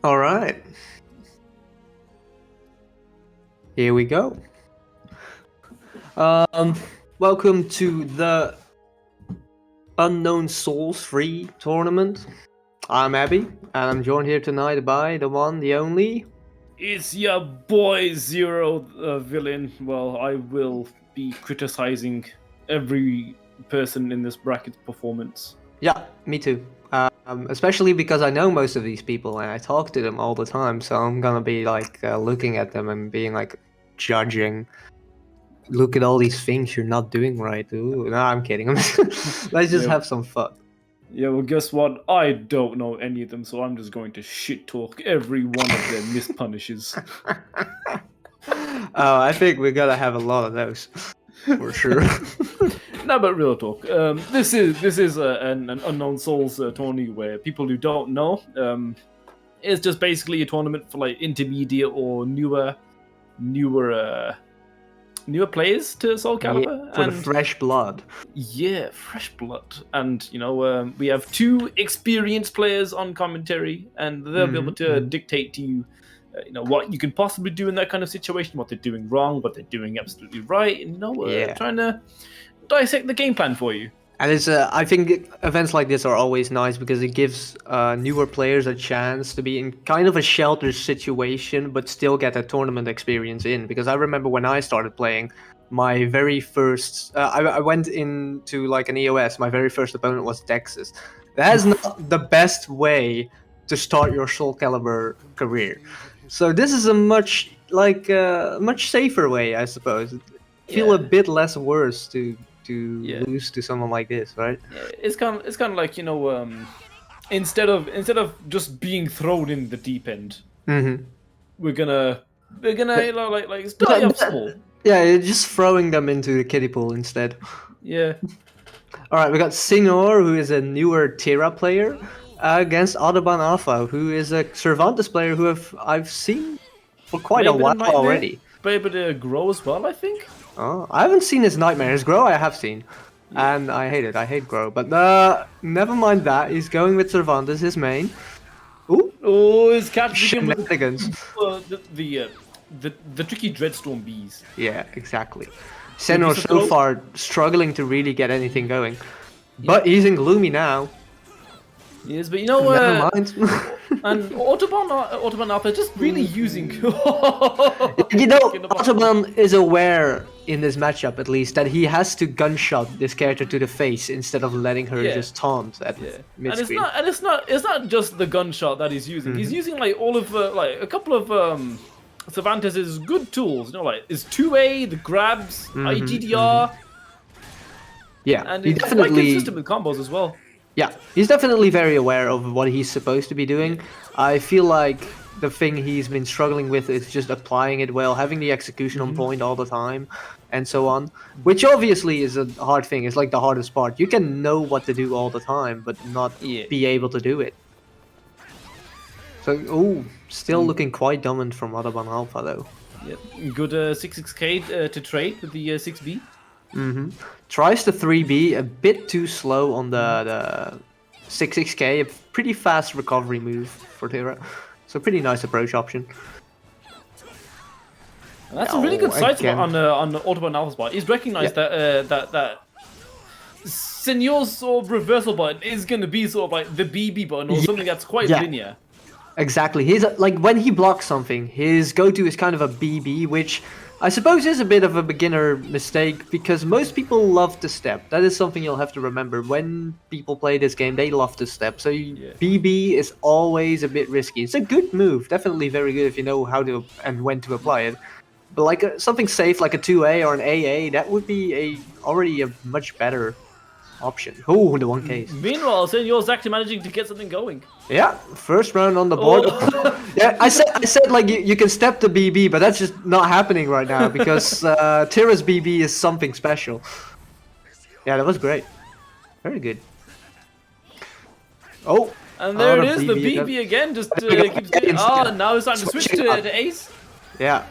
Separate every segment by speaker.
Speaker 1: All right. Here we go. Um, Welcome to the Unknown Souls 3 tournament. I'm Abby, and I'm joined here tonight by the one, the only.
Speaker 2: It's your boy Zero, villain. Well, I will be criticizing every person in this bracket's performance.
Speaker 1: Yeah, me too. Especially because I know most of these people and I talk to them all the time, so I'm gonna be like looking at them and being like judging. Look at all these things you're not doing right. Ooh, no, I'm kidding. Let's just have some fun.
Speaker 2: Yeah, well, guess what? I don't know any of them, so I'm just going to shit talk every one of their mispunishes.
Speaker 1: Oh, I think we're gonna have a lot of those for sure.
Speaker 2: No, but real talk. This is an Unknown Souls tourney where people who don't know, it's just basically a tournament for like intermediate or newer players to Soul Calibur.
Speaker 1: Yeah, for the fresh blood.
Speaker 2: Yeah, fresh blood. And, we have two experienced players on commentary, and they'll be able to dictate to you, what you can possibly do in that kind of situation, what they're doing wrong, what they're doing absolutely right, and, trying to dissect the game plan for you.
Speaker 1: And it's I think events like this are always nice because it gives newer players a chance to be in kind of a sheltered situation, but still get a tournament experience in. Because I remember when I started playing, my very first, I went into like an EOS. My very first opponent was Texas. That is not the best way to start your Soul Calibur career. So this is a much safer way, I suppose. Feel a bit less worse to lose to someone like this, right?
Speaker 2: Yeah, it's kind of like instead of just being thrown in the deep end, we're gonna start off small.
Speaker 1: Yeah, you're just throwing them into the kiddie pool instead.
Speaker 2: Yeah.
Speaker 1: All right, we got Senor, who is a newer Terra player, against Audubon Alpha, who is a Cervantes player who I've seen for quite a while already.
Speaker 2: But able to grow as well, I think.
Speaker 1: Oh, I haven't seen his Nightmares. Grow I have seen. Yeah. And I hate it. I hate Grow. But never mind that. He's going with Cervantes, his main. Ooh.
Speaker 2: Oh, he's capturing
Speaker 1: shenanigans.
Speaker 2: The tricky Dreadstorm bees.
Speaker 1: Yeah, exactly. Senor so far struggling to really get anything going. But he's in Gloomy now.
Speaker 2: Yes, but
Speaker 1: never mind.
Speaker 2: And Audubon Alpha just really using.
Speaker 1: Audubon is aware in this matchup, at least, that he has to gunshot this character to the face instead of letting her just taunt at mid-screen.
Speaker 2: And it's not just the gunshot that he's using. He's using like all of a couple of Cervantes' good tools. Like his 2A, the grabs, IGDR.
Speaker 1: Yeah,
Speaker 2: and he's definitely quite consistent with combos as well.
Speaker 1: Yeah, he's definitely very aware of what he's supposed to be doing. I feel like the thing he's been struggling with is just applying it well, having the execution on point all the time, and so on. Which obviously is a hard thing. It's like the hardest part. You can know what to do all the time, but not be able to do it. So, still looking quite dominant from Audubon Alpha, though.
Speaker 2: Yeah, good 6-6k to trade with the 6B.
Speaker 1: Tries the 3B, a bit too slow on the 6-6k, a pretty fast recovery move for Terra. So pretty nice approach option.
Speaker 2: And that's a really good side spot on the Audubon Alpha spot. He's recognized that Senor's sort of reversal button is going to be sort of like the BB button or something that's quite linear.
Speaker 1: Exactly. He's like when he blocks something, his go-to is kind of a BB, which I suppose is a bit of a beginner mistake because most people love to step. That is something you'll have to remember. When people play this game, they love to step. So BB is always a bit risky. It's a good move, definitely very good if you know how to and when to apply it. But like something safe like a 2A or an AA, that would be already a much better option. Oh, the 1Ks.
Speaker 2: Meanwhile, Senor's actually managing to get something going.
Speaker 1: Yeah, first round on the board. Yeah, I said like you can step the BB, but that's just not happening right now because Terra's BB is something special. Yeah, that was great. Very good. Oh.
Speaker 2: And there it is, the BB again, just keeps getting... Oh, now it's time to switch to Ace.
Speaker 1: Yeah.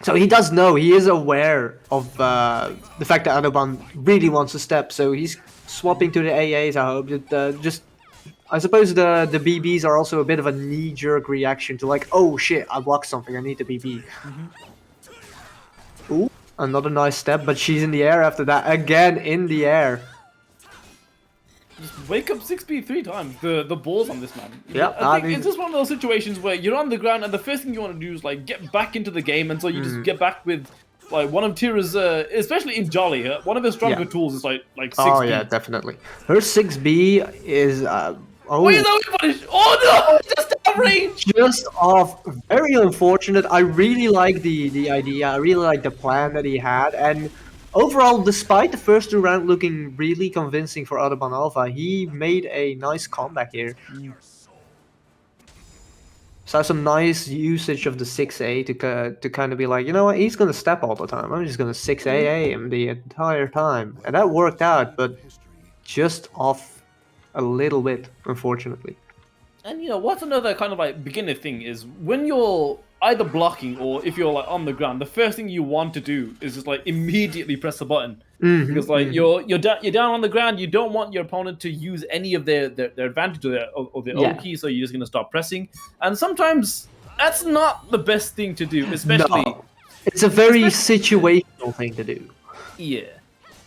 Speaker 1: So he does know, he is aware of the fact that Audubon really wants to step, so he's swapping to the AAs, I hope. I suppose the BBs are also a bit of a knee-jerk reaction to like, oh shit, I blocked something, I need the BB. Ooh, another nice step, but she's in the air after that. Again, in the air.
Speaker 2: Just wake up 6B 3 times. The balls on this man.
Speaker 1: Yeah,
Speaker 2: I think it's just one of those situations where you're on the ground and the first thing you want to do is like get back into the game, and so you just get back with like one of Tira's, especially in Jolly, one of her stronger tools is like 6B.
Speaker 1: Oh yeah, definitely. Her 6B is
Speaker 2: Wait, no, punish! Oh no, just out of range.
Speaker 1: Just off. Very unfortunate. I really like the idea. I really like the plan that he had, and overall, despite the first 2 rounds looking really convincing for Autobahn Alpha, he made a nice comeback here. So some nice usage of the 6A to kind of be like, you know what, he's gonna step all the time. I'm just gonna 6AA him the entire time, and that worked out, but just off a little bit, unfortunately.
Speaker 2: And you know what's another kind of like beginner thing is when you're either blocking or if you're like on the ground, the first thing you want to do is just like immediately press the button because like you're down on the ground. You don't want your opponent to use any of their advantage or their O key, so you're just gonna start pressing. And sometimes that's not the best thing to do, especially.
Speaker 1: No. It's a very situational thing to do.
Speaker 2: Yeah.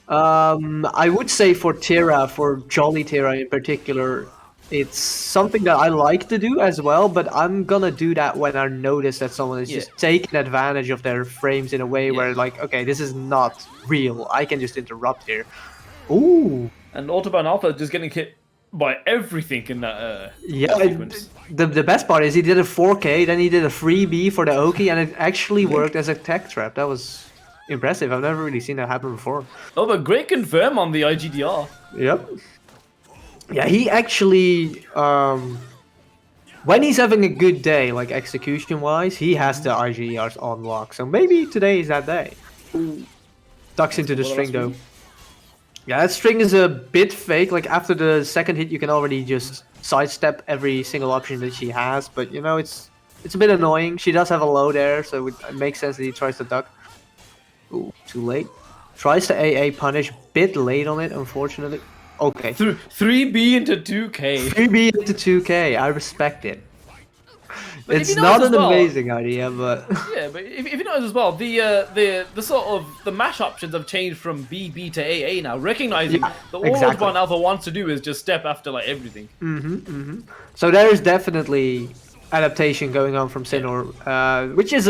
Speaker 1: I would say for Tira, for Jolly Tira in particular, it's something that I like to do as well, but I'm gonna do that when I notice that someone is just taking advantage of their frames in a way where like, okay, this is not real. I can just interrupt here. Ooh.
Speaker 2: And Autobahn Alpha just getting hit by everything in that sequence.
Speaker 1: The best part is he did a 4K, then he did a 3B for the Oki, and it actually worked as a tech trap. That was impressive. I've never really seen that happen before.
Speaker 2: Oh, but great confirm on the IGDR.
Speaker 1: Yep. Yeah, he actually, when he's having a good day, like execution-wise, he has the IGDRs on lock. So maybe today is that day. Ducks into the string though. Yeah, that string is a bit fake. Like after the second hit, you can already just sidestep every single option that she has. But you know, it's a bit annoying. She does have a low there, so it makes sense that he tries to duck. Ooh, too late. Tries to AA punish, bit late on it, unfortunately. Okay.
Speaker 2: 3B into 2K.
Speaker 1: 3B into 2K. I respect it.
Speaker 2: But
Speaker 1: it's not an amazing idea, but
Speaker 2: yeah. But if you notice as well, the sort of the mash options have changed from BB to AA now, recognizing that all Autobahn Alpha wants to do is just step after like everything.
Speaker 1: So there is definitely adaptation going on from Sinor, which is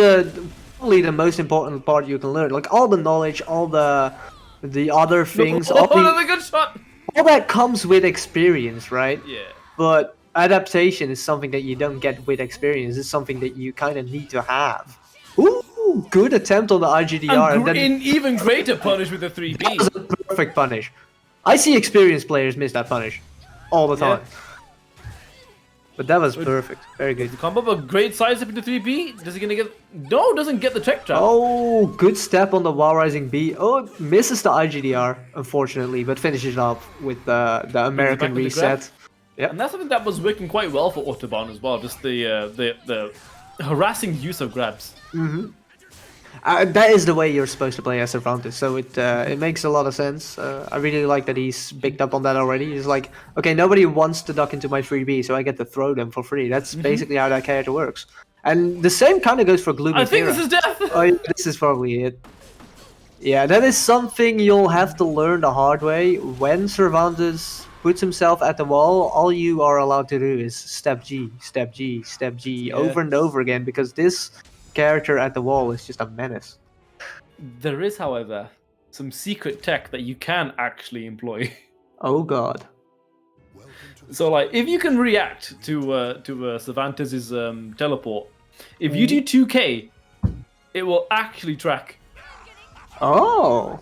Speaker 1: probably the most important part you can learn. Like all the knowledge, all the other things.
Speaker 2: Another good shot.
Speaker 1: All that comes with experience, right?
Speaker 2: Yeah.
Speaker 1: But adaptation is something that you don't get with experience. It's something that you kind of need to have. Ooh, good attempt on the IGDR.
Speaker 2: And then even greater punish with the 3B.
Speaker 1: That was a perfect punish. I see experienced players miss that punish all the time. But that was perfect. Very good.
Speaker 2: The combo, but great side step into 3B. Does he gonna get? No, doesn't get the tech trap.
Speaker 1: Oh, good step on the wall rising B. Oh, it misses the IGDR, unfortunately, but finishes up with the American reset.
Speaker 2: Yeah, and that's something that was working quite well for Autobahn as well. Just the harassing use of grabs.
Speaker 1: That is the way you're supposed to play as Cervantes, so it makes a lot of sense. I really like that he's picked up on that already. He's like, okay, nobody wants to duck into my 3B, so I get to throw them for free. That's basically how that character works. And the same kind of goes for Gloomy
Speaker 2: I think this is death!
Speaker 1: Oh, yeah, this is probably it. Yeah, that is something you'll have to learn the hard way. When Cervantes puts himself at the wall, all you are allowed to do is step G, step G, step G, over and over again, because this character at the wall is just a menace.
Speaker 2: There is, however, some secret tech that you can actually employ.
Speaker 1: Oh god.
Speaker 2: So, like, if you can react to Cervantes' teleport, if you do 2K, it will actually track.
Speaker 1: Oh,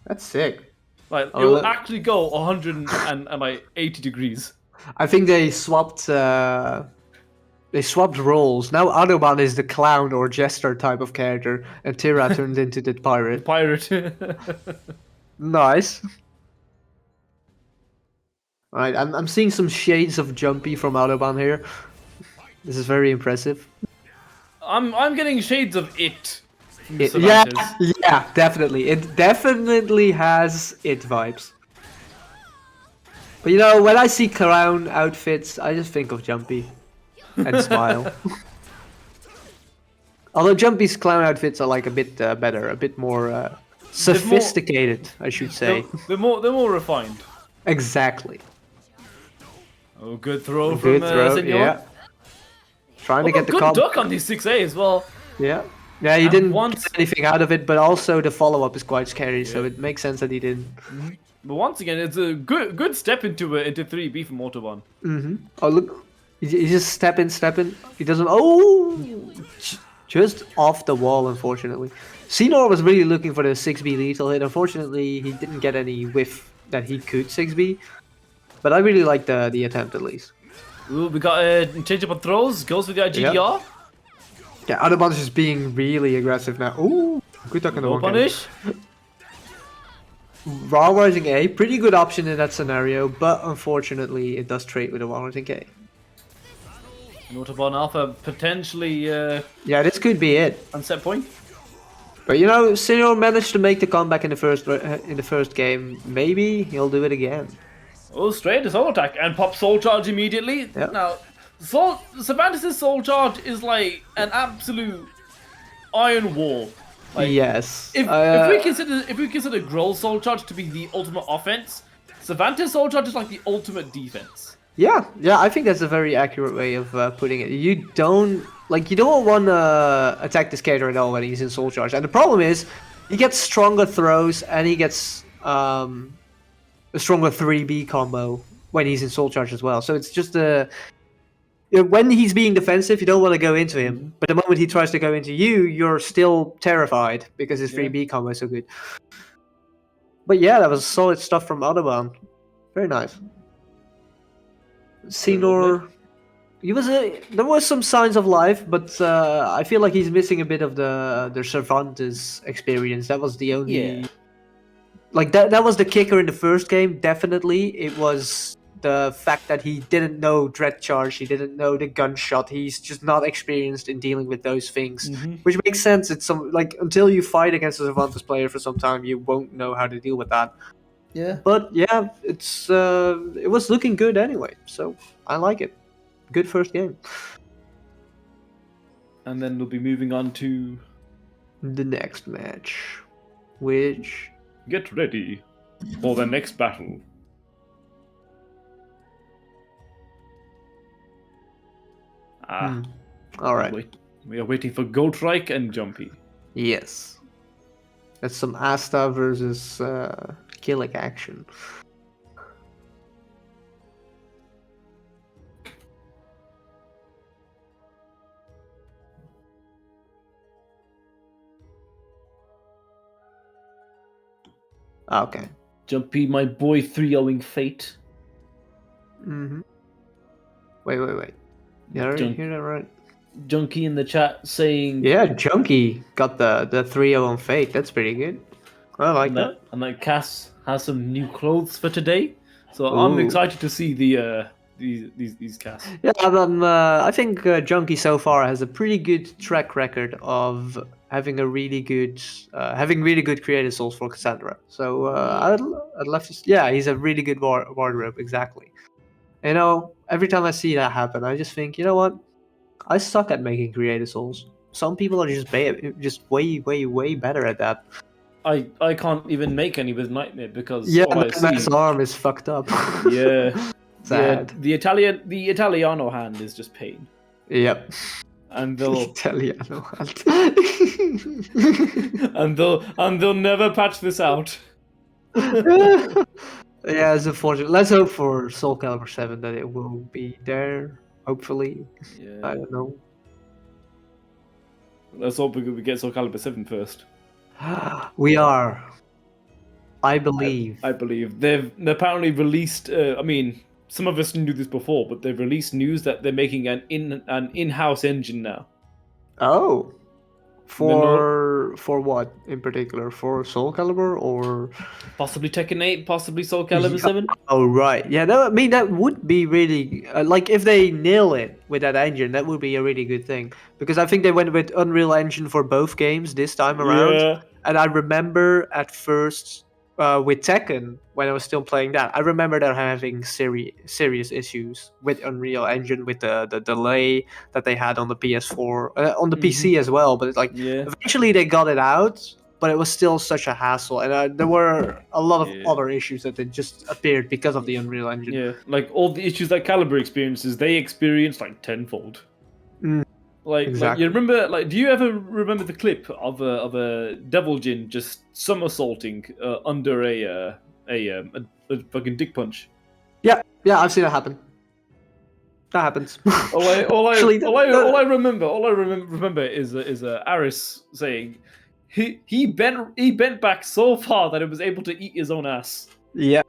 Speaker 1: that's sick.
Speaker 2: Like, it will actually go 180 degrees.
Speaker 1: I think they swapped roles. Now Autobahn is the clown or jester type of character, and Tira turns into the pirate. Nice. Alright, I'm seeing some shades of Jumpy from Autobahn here. This is very impressive.
Speaker 2: I'm getting shades of it.
Speaker 1: Yeah, definitely. It definitely has it vibes. But you know, when I see clown outfits, I just think of Jumpy and smile. Although Jumpy's clown outfits are like a bit better, a bit more sophisticated, I should say.
Speaker 2: They're more refined.
Speaker 1: Exactly.
Speaker 2: Oh, good throw
Speaker 1: Good
Speaker 2: from
Speaker 1: throw,
Speaker 2: Senor.
Speaker 1: yeah. Trying to get the
Speaker 2: good
Speaker 1: comp.
Speaker 2: duck on these 6A as well.
Speaker 1: Yeah. Yeah, he
Speaker 2: And
Speaker 1: didn't
Speaker 2: once-
Speaker 1: get anything out of it, but also the follow-up is quite scary, so it makes sense that he didn't.
Speaker 2: But once again, it's a good step into 3B from Autobahn.
Speaker 1: Oh, look. He just step in. He doesn't... Oh! Just off the wall, unfortunately. Senor was really looking for the 6B lethal hit. Unfortunately, he didn't get any whiff that he could 6B. But I really like the attempt, at least.
Speaker 2: Ooh, we got a change up on throws. Goes for the GDR.
Speaker 1: Yeah, Autobahn's just being really aggressive now. Ooh, good duck on the
Speaker 2: No
Speaker 1: one.
Speaker 2: punish.
Speaker 1: Raw Rising A, pretty good option in that scenario, but unfortunately it does trade with a Raw Rising A.
Speaker 2: And Autobahn Alpha potentially
Speaker 1: Yeah, this could be it.
Speaker 2: on set point.
Speaker 1: But you know, Senor managed to make the comeback in the first game. Maybe he'll do it again.
Speaker 2: Oh, straight to soul attack and pop soul charge immediately.
Speaker 1: Yeah.
Speaker 2: Now, Cervantes' soul charge is like an absolute iron wall. Like,
Speaker 1: Yes.
Speaker 2: If we consider Grohl's soul charge to be the ultimate offense, Cervantes' soul charge is like the ultimate defense.
Speaker 1: Yeah, I think that's a very accurate way of putting it. You don't want to attack the skater at all when he's in soul charge, and the problem is he gets stronger throws and he gets a stronger 3B combo when he's in soul charge as well. So it's just when he's being defensive, you don't want to go into him, but the moment he tries to go into you, you're still terrified because his 3B combo is so good. But yeah, that was solid stuff from Autobahn. Very nice. Senor, there was some signs of life, but I feel like he's missing a bit of the Cervantes experience. That was the only like that was the kicker in the first game. Definitely, it was the fact that he didn't know Dread Charge, he didn't know the gunshot. He's just not experienced in dealing with those things, which makes sense. It's until you fight against a Cervantes player for some time, you won't know how to deal with that.
Speaker 2: Yeah.
Speaker 1: But yeah, it was looking good anyway, so I like it. Good first game.
Speaker 2: And then we'll be moving on to
Speaker 1: The next match, which...
Speaker 2: Get ready for the next battle.
Speaker 1: All right.
Speaker 2: We are waiting for Goldreich and Jumpy.
Speaker 1: Yes. That's some Asta versus Killick action. Okay.
Speaker 2: Jumpy, my boy, 3-0ing Fate.
Speaker 1: Wait. Yeah, you hear that right?
Speaker 2: Junkie in the chat saying...
Speaker 1: Yeah, Junkie got the 3-0 on Fate. That's pretty good. I like that.
Speaker 2: And that Cass has some new clothes for today. So I'm excited to see these Cass.
Speaker 1: Yeah, I think Junkie so far has a pretty good track record of having really good creative souls for Cassandra. So I'd love to. Yeah, he's a really good wardrobe. Exactly. You know, every time I see that happen, I just think, you know what? I suck at making creative souls. Some people are just way better at that.
Speaker 2: I can't even make any with Nightmare because
Speaker 1: his arm is fucked up.
Speaker 2: Yeah.
Speaker 1: Sad.
Speaker 2: Yeah, the Italiano hand is just pain.
Speaker 1: Yep.
Speaker 2: And they'll
Speaker 1: Italiano hand.
Speaker 2: and they'll never patch this out.
Speaker 1: Yeah, it's unfortunate. Let's hope for Soul Calibur 7 that it will be there. Hopefully.
Speaker 2: Yeah.
Speaker 1: I don't know.
Speaker 2: Let's hope we get Soul Calibur 7 first.
Speaker 1: We are. I believe.
Speaker 2: I believe they've apparently released. I mean, some of us knew this before, but they've released news that they're making an in-house engine now.
Speaker 1: Oh, for what in particular? For Soul Calibur or
Speaker 2: possibly Tekken 8, possibly Soul Calibur 7?
Speaker 1: Oh right, yeah. I mean that would be really like if they nail it with that engine, that would be a really good thing because I think they went with Unreal Engine for both games this time around.
Speaker 2: Yeah.
Speaker 1: And I remember at first with Tekken, when I was still playing that, I remember them having serious issues with Unreal Engine, with the delay that they had on the PS4, on the PC as well. But it's like
Speaker 2: Yeah.
Speaker 1: eventually they got it out, but it was still such a hassle, and there were a lot of other issues that just appeared because of the Unreal Engine.
Speaker 2: Yeah, like all the issues that Caliber experiences, they experienced like tenfold. Like
Speaker 1: Exactly.
Speaker 2: you remember, like, do you ever remember the clip of a Devil Jin just somersaulting under a fucking dick punch?
Speaker 1: Yeah, I've seen it happen. That happens.
Speaker 2: All I remember is Aris saying he bent back so far that it was able to eat his own ass.
Speaker 1: Yeah.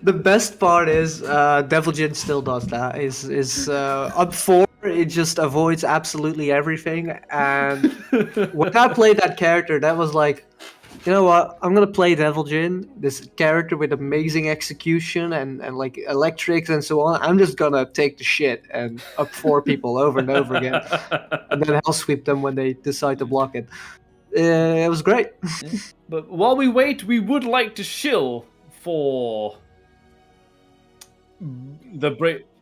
Speaker 1: The best part is Devil Jin still does that. Is up 4, it just avoids absolutely everything. And when I played that character, that was like, you know what? I'm gonna play Devil Jin, this character with amazing execution and like electrics and so on. I'm just gonna take the shit and up 4 people over and over again, and then hell sweep them when they decide to block it. It was great.
Speaker 2: But while we wait, we would like to shill for the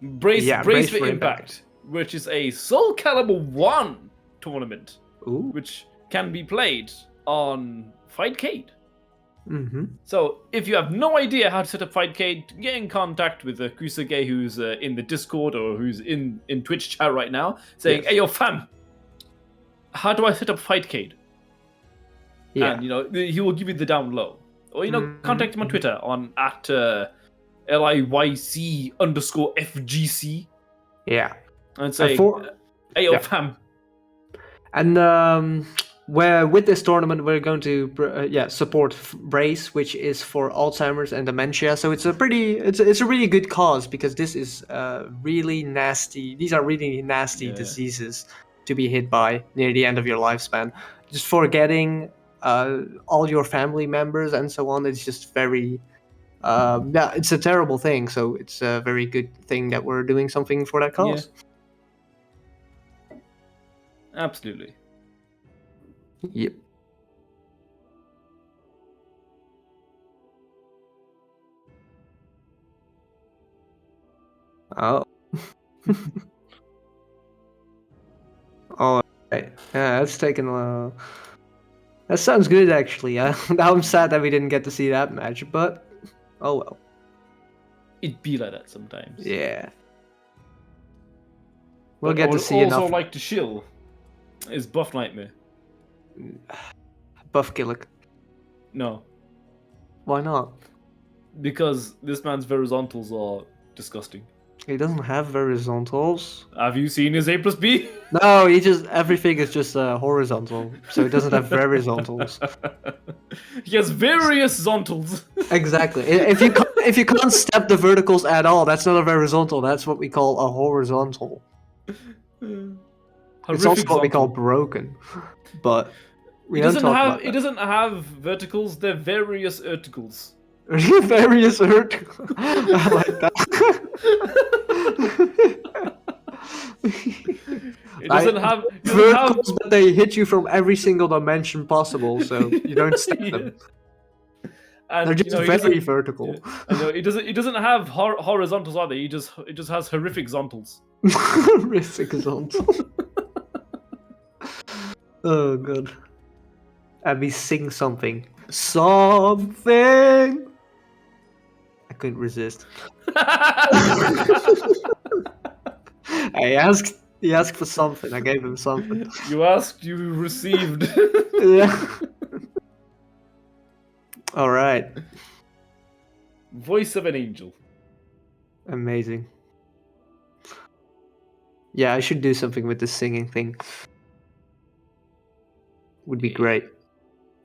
Speaker 2: Brace for Impact, which is a Soul Calibur 1 tournament, which can be played on Fightcade. So if you have no idea how to set up Fightcade, get in contact with Kusage, who's in the Discord or who's in Twitch chat right now, saying, "Hey, yo, fam, how do I set up Fightcade?"
Speaker 1: Yeah.
Speaker 2: And he will give you the down low, or contact him on Twitter on @LIYC_FGC.
Speaker 1: Yeah.
Speaker 2: And say, "Hey, yo, fam."
Speaker 1: And where with this tournament we're going to support Brace, which is for Alzheimer's and dementia. So it's a really good cause, because this is really nasty. These are really nasty diseases to be hit by near the end of your lifespan. Just forgetting all your family members and so on. It's just very it's a terrible thing. So it's a very good thing that we're doing something for that cause.
Speaker 2: Yeah. Absolutely.
Speaker 1: Yep. Oh. Oh, right. Yeah, that's taken a. That sounds good, actually. Now I'm sad that we didn't get to see that match, but oh well.
Speaker 2: It'd be like that sometimes.
Speaker 1: Yeah. We'll get to see enough.
Speaker 2: Also, like to shill is Buff Nightmare.
Speaker 1: Buff Killick.
Speaker 2: No.
Speaker 1: Why not?
Speaker 2: Because this man's horizontals are disgusting.
Speaker 1: He doesn't have horizontals.
Speaker 2: Have you seen his A+B?
Speaker 1: No, everything is just horizontal, so he doesn't have horizontals.
Speaker 2: He has various zontals. Exactly.
Speaker 1: If you can't step the verticals at all, that's not a horizontal. That's what we call a horizontal. It's also what we call broken. But we don't talk about that.
Speaker 2: It doesn't have verticals. They're various verticals.
Speaker 1: Various verticals. I like that.
Speaker 2: It doesn't have
Speaker 1: verticals, but they hit you from every single dimension possible, so you don't step them. And they're just very vertical.
Speaker 2: Yeah. It doesn't have horizontals either. It just has horrific zontals.
Speaker 1: Horrific zontals. Oh god. Abby, sing something. Something. I couldn't resist. He asked for something. I gave him something.
Speaker 2: You asked, you received.
Speaker 1: Yeah. All right.
Speaker 2: Voice of an angel.
Speaker 1: Amazing. Yeah, I should do something with this singing thing. Would be great.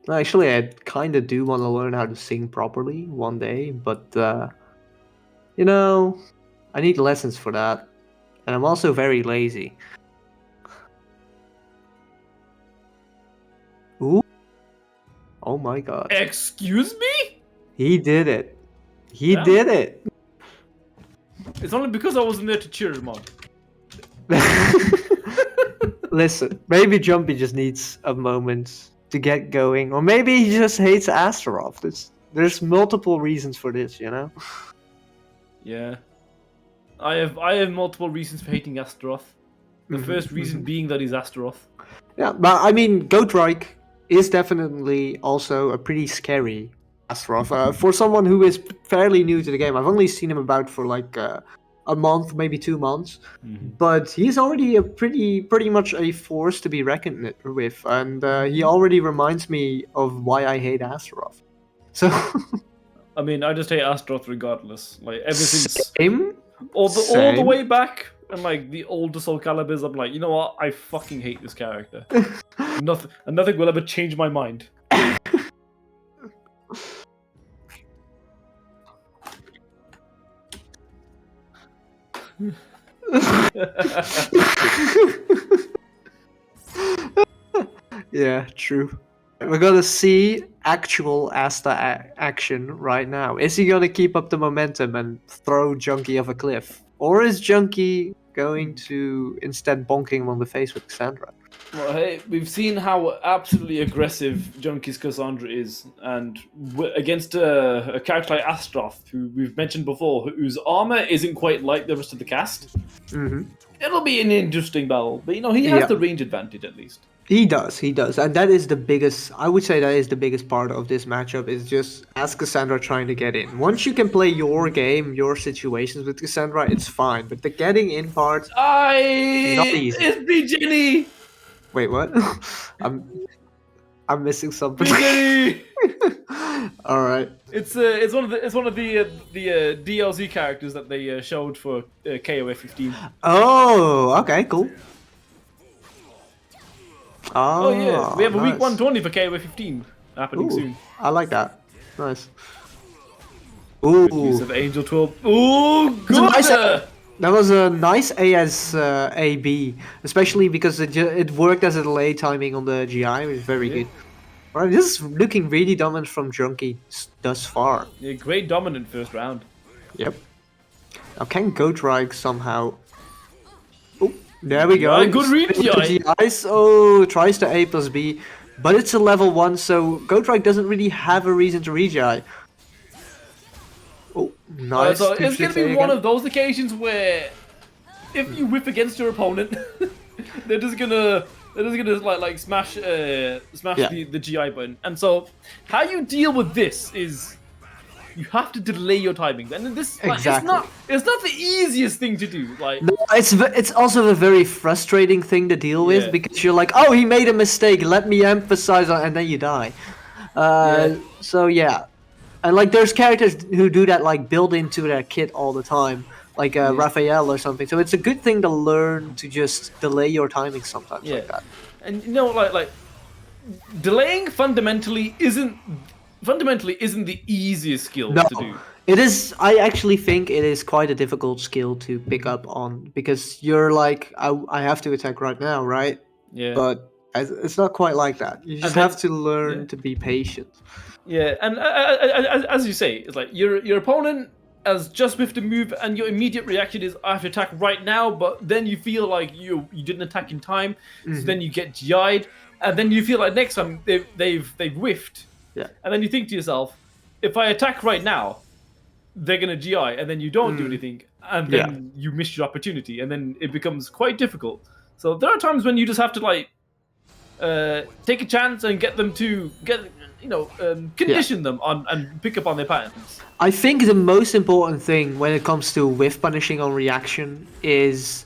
Speaker 1: Actually, I kind of do want to learn how to sing properly one day, but I need lessons for that. And I'm also very lazy. Ooh. Oh my god.
Speaker 2: Excuse me?
Speaker 1: He did it. He did it.
Speaker 2: It's only because I wasn't there to cheer him on.
Speaker 1: Listen, maybe Jumpy just needs a moment to get going, or maybe he just hates Astaroth. There's multiple reasons for this, you know.
Speaker 2: Yeah, I have multiple reasons for hating Astaroth. The first reason being that he's Astaroth.
Speaker 1: Yeah, but I mean, Goatrike is definitely also a pretty scary Astaroth. For someone who is fairly new to the game, I've only seen him about for like a month, maybe 2 months, but he's already a pretty much a force to be reckoned with, and he already reminds me of why I hate Astaroth. So,
Speaker 2: I mean, I just hate Astaroth regardless. Like ever since
Speaker 1: same.
Speaker 2: all the way back, and like the older Soul Caliburs, I'm like, you know what? I fucking hate this character. Nothing will ever change my mind.
Speaker 1: Yeah, true. We're gonna see actual Asta action right now. Is he gonna keep up the momentum and throw Junkie off a cliff? Or is Junkie going to instead bonking him on the face with Cassandra?
Speaker 2: Well, hey, we've seen how absolutely aggressive Junkie's Cassandra is, and against a character like Astaroth, who we've mentioned before, whose armor isn't quite like the rest of the cast. It'll be an interesting battle, but you know, he has the range advantage at least.
Speaker 1: He does, and that is the biggest, I would say that is the biggest part of this matchup, is just as Cassandra trying to get in. Once you can play your game, your situations with Cassandra, it's fine, but the getting in part, not easy.
Speaker 2: It's me, Jenny!
Speaker 1: Wait, what? I'm missing something.
Speaker 2: Jenny!
Speaker 1: Alright.
Speaker 2: It's one of the DLC characters that they showed for KOF 15.
Speaker 1: Oh, okay, cool.
Speaker 2: Oh yeah, we have a
Speaker 1: nice.
Speaker 2: week 120 for KOF 15 happening soon.
Speaker 1: I like that. Nice. Ooh.
Speaker 2: Use of Angel 12. Ooh, good!
Speaker 1: That was a nice AS AB, especially because it worked as a delay timing on the GI, which is very good. Right, this is looking really dominant from Junkie thus far.
Speaker 2: Yeah, great dominant first round.
Speaker 1: Yep. Now can Goatrike somehow... Oh, there we go.
Speaker 2: Yeah, good read,
Speaker 1: GIs. Oh, tries to A plus B, but it's a level 1, so Goatrike doesn't really have a reason to re-GI. Oh, nice.
Speaker 2: So it's going to be one of those occasions where if you whiff against your opponent, they're just gonna like smash the GI button. And so how you deal with this is you have to delay your timing. And this
Speaker 1: exactly.
Speaker 2: It's not the easiest thing to do. Like
Speaker 1: no, it's also a very frustrating thing to deal with because you're like, oh, he made a mistake. Let me emphasize on, and then you die. So yeah. And like, there's characters who do that, like build into their kit all the time, like Raphael or something. So it's a good thing to learn to just delay your timing sometimes like that.
Speaker 2: And you know, like delaying fundamentally isn't the easiest skill to do.
Speaker 1: It is. I actually think it is quite a difficult skill to pick up on because you're like, I have to attack right now, right?
Speaker 2: Yeah.
Speaker 1: But it's not quite like that. You just have to learn to be patient.
Speaker 2: Yeah, and as you say, it's like your opponent has just whiffed a move, and your immediate reaction is, I have to attack right now, but then you feel like you didn't attack in time, so then you get GI'd, and then you feel like next time they've whiffed, and then you think to yourself, if I attack right now, they're gonna GI, and then you don't do anything, and then you miss your opportunity, and then it becomes quite difficult. So there are times when you just have to like take a chance and get them to condition them on and pick up on their patterns.
Speaker 1: I think the most important thing when it comes to whiff punishing on reaction is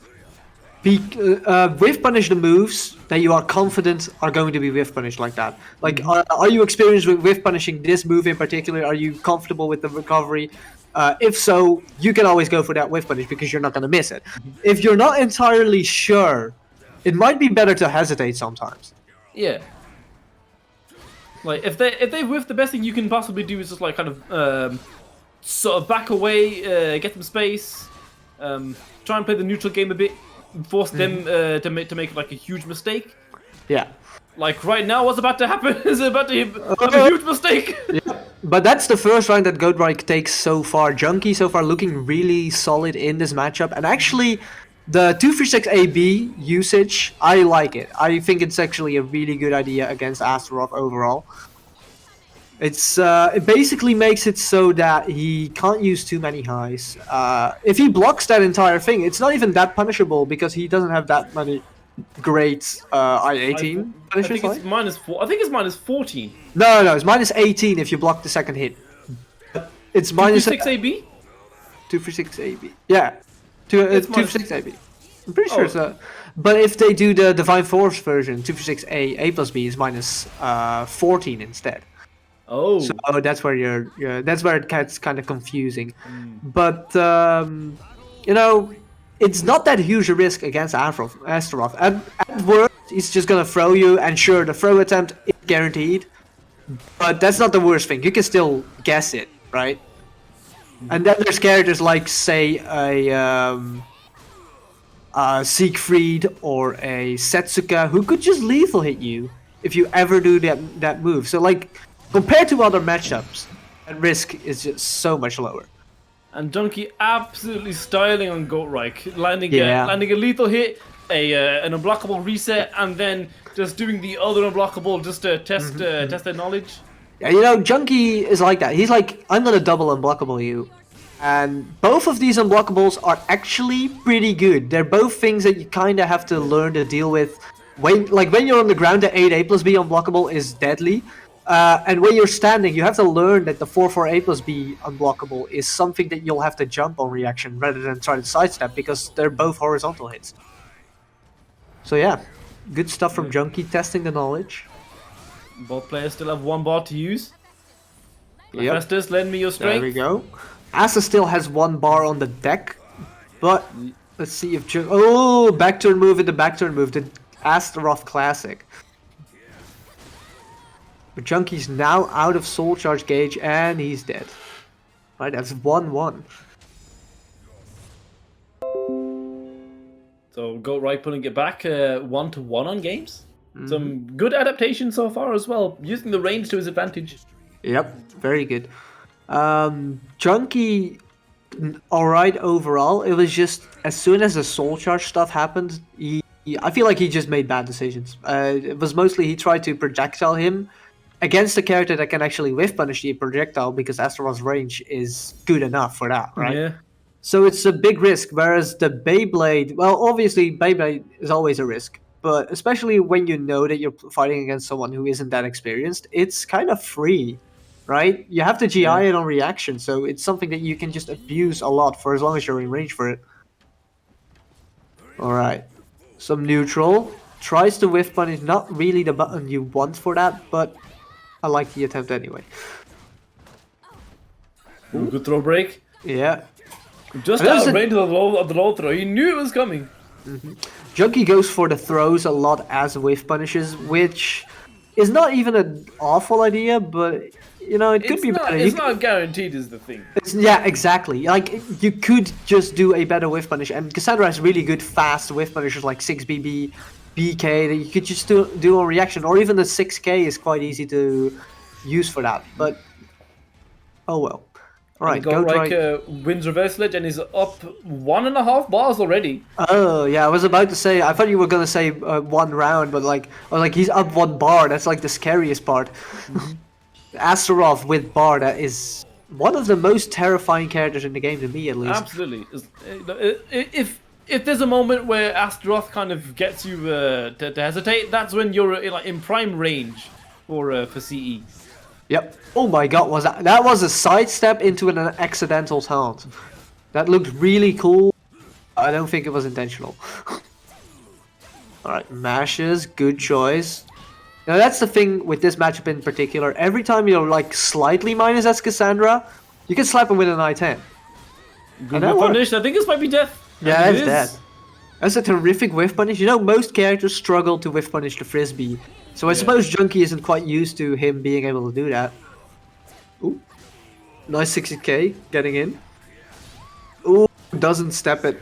Speaker 1: whiff punish the moves that you are confident are going to be whiff punished like that. Like, are you experienced with whiff punishing this move in particular? Are you comfortable with the recovery? If so, you can always go for that whiff punish because you're not going to miss it. If you're not entirely sure, it might be better to hesitate sometimes.
Speaker 2: Yeah. Like if they whiff, the best thing you can possibly do is just like kind of sort of back away, get them space, try and play the neutral game a bit, force them to make like a huge mistake.
Speaker 1: Yeah.
Speaker 2: Like right now, what's about to happen is about to have a huge mistake.
Speaker 1: Yeah. But that's the first round that Goatrike takes so far. Junkie so far looking really solid in this matchup, and actually The 236 AB usage, I like it. I think it's actually a really good idea against Astaroth overall. It basically makes it so that he can't use too many highs. If he blocks that entire thing, it's not even that punishable because he doesn't have that many great I-18
Speaker 2: I think it's -4. I think it's -14.
Speaker 1: No, it's -18 if you block the second hit. It's minus
Speaker 2: 6 AB.
Speaker 1: 236 AB. Yeah, 236 AB. I'm pretty sure it's but if they do the Divine Force version, 236 A plus B is minus 14 instead.
Speaker 2: Oh.
Speaker 1: So that's where that's where it gets kind of confusing. But you know, it's not that huge a risk against Astaroth. At worst, he's just gonna throw you, and sure, the throw attempt is guaranteed. But that's not the worst thing. You can still guess it, right? And then there's characters like, say, a Siegfried or a Setsuka who could just lethal hit you if you ever do that move. So like, compared to other matchups, that risk is just so much lower.
Speaker 2: And Junkie absolutely styling on Goatrike, landing a lethal hit, an unblockable reset, and then just doing the other unblockable just to test test their knowledge.
Speaker 1: Yeah, you know, Junkie is like that. He's like, I'm gonna double unblockable you. And both of these unblockables are actually pretty good. They're both things that you kind of have to learn to deal with. When you're on the ground, the 8A plus B unblockable is deadly. And when you're standing, you have to learn that the 4-4-A plus B unblockable is something that you'll have to jump on reaction rather than try to sidestep, because they're both horizontal hits. So yeah, good stuff from Junkie, testing the knowledge.
Speaker 2: Both players still have one bar to use.
Speaker 1: Yep.
Speaker 2: Festus, lend me your strength.
Speaker 1: There we go. Asta still has one bar on the deck, but let's see if back turn move in the back turn move, the Astaroth classic. But Junkie's now out of soul charge gauge and he's dead. Right, that's 1-1.
Speaker 2: So Goatrike putting it back 1-1 on games. Some good adaptation so far as well, using the range to his advantage.
Speaker 1: Yep, very good. Junkie, alright overall. It was just, as soon as the soul charge stuff happened, I feel like he just made bad decisions. It was mostly he tried to projectile him against a character that can actually whiff punish the projectile, because Astaroth's range is good enough for that, right?
Speaker 2: Yeah.
Speaker 1: So it's a big risk, whereas the Beyblade, well, obviously Beyblade is always a risk, but especially when you know that you're fighting against someone who isn't that experienced, it's kind of free, right? You have to GI it on reaction, so it's something that you can just abuse a lot for as long as you're in range for it. Alright, some neutral, tries to whiff punish, not really the button you want for that, but I like the attempt anyway.
Speaker 2: Ooh, good throw break.
Speaker 1: Yeah.
Speaker 2: Just out of range of the low throw. You knew it was coming.
Speaker 1: Junkie goes for the throws a lot as whiff punishes, which is not even an awful idea, but you know, it could be better.
Speaker 2: It's not guaranteed is the thing.
Speaker 1: Yeah, exactly. Like, you could just do a better whiff punish, and Cassandra has really good fast whiff punishers like 6BB, BK that you could just do on reaction, or even the 6K is quite easy to use for that, but oh well. Alright,
Speaker 2: Goatrike wins reverse ledge and is up 1.5 bars already.
Speaker 1: Oh yeah, I was about to say, I thought you were gonna say 1 round, but like, I was like, he's up 1 bar, that's like the scariest part. Astaroth with bar, that is one of the most terrifying characters in the game to me, at least.
Speaker 2: Absolutely. If there's a moment where Astaroth kind of gets you to hesitate, that's when you're in prime range for CE.
Speaker 1: Yep. Oh my god, that was a sidestep into an accidental taunt. That looked really cool. I don't think it was intentional. Alright, mashes, good choice. Now that's the thing with this matchup in particular. Every time you're like slightly minus as Cassandra, you can slap him with an I-10.
Speaker 2: Good whiff punish. I think this might be death.
Speaker 1: Yeah, it's death. That's a terrific whiff punish. You know, most characters struggle to whiff punish the frisbee. So I suppose Junkie isn't quite used to him being able to do that. Ooh. Nice 60k getting in. Ooh, doesn't step it.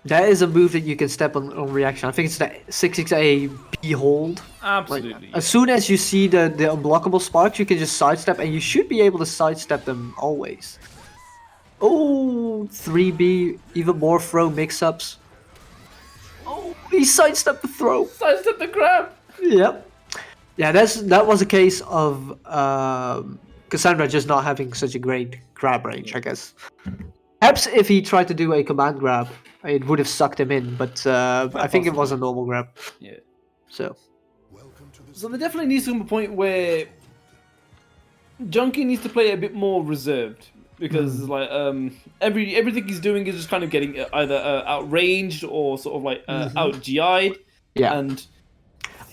Speaker 1: That is a move that you can step on reaction. I think it's the 66A B hold.
Speaker 2: Absolutely.
Speaker 1: Like, as soon as you see the unblockable sparks, you can just sidestep, and you should be able to sidestep them always. Oh, 3B, even more throw mix-ups. Oh, he sidestepped the throw.
Speaker 2: Sidestep the grab.
Speaker 1: Yep. Yeah, that was a case of Cassandra just not having such a great grab range, I guess. Perhaps if he tried to do a command grab, it would have sucked him in, but I think it was a normal grab.
Speaker 2: Yeah.
Speaker 1: So
Speaker 2: there definitely needs to come a point where Junkie needs to play a bit more reserved, because like everything he's doing is just kind of getting either outranged or sort of like out GI'd.
Speaker 1: yeah,
Speaker 2: And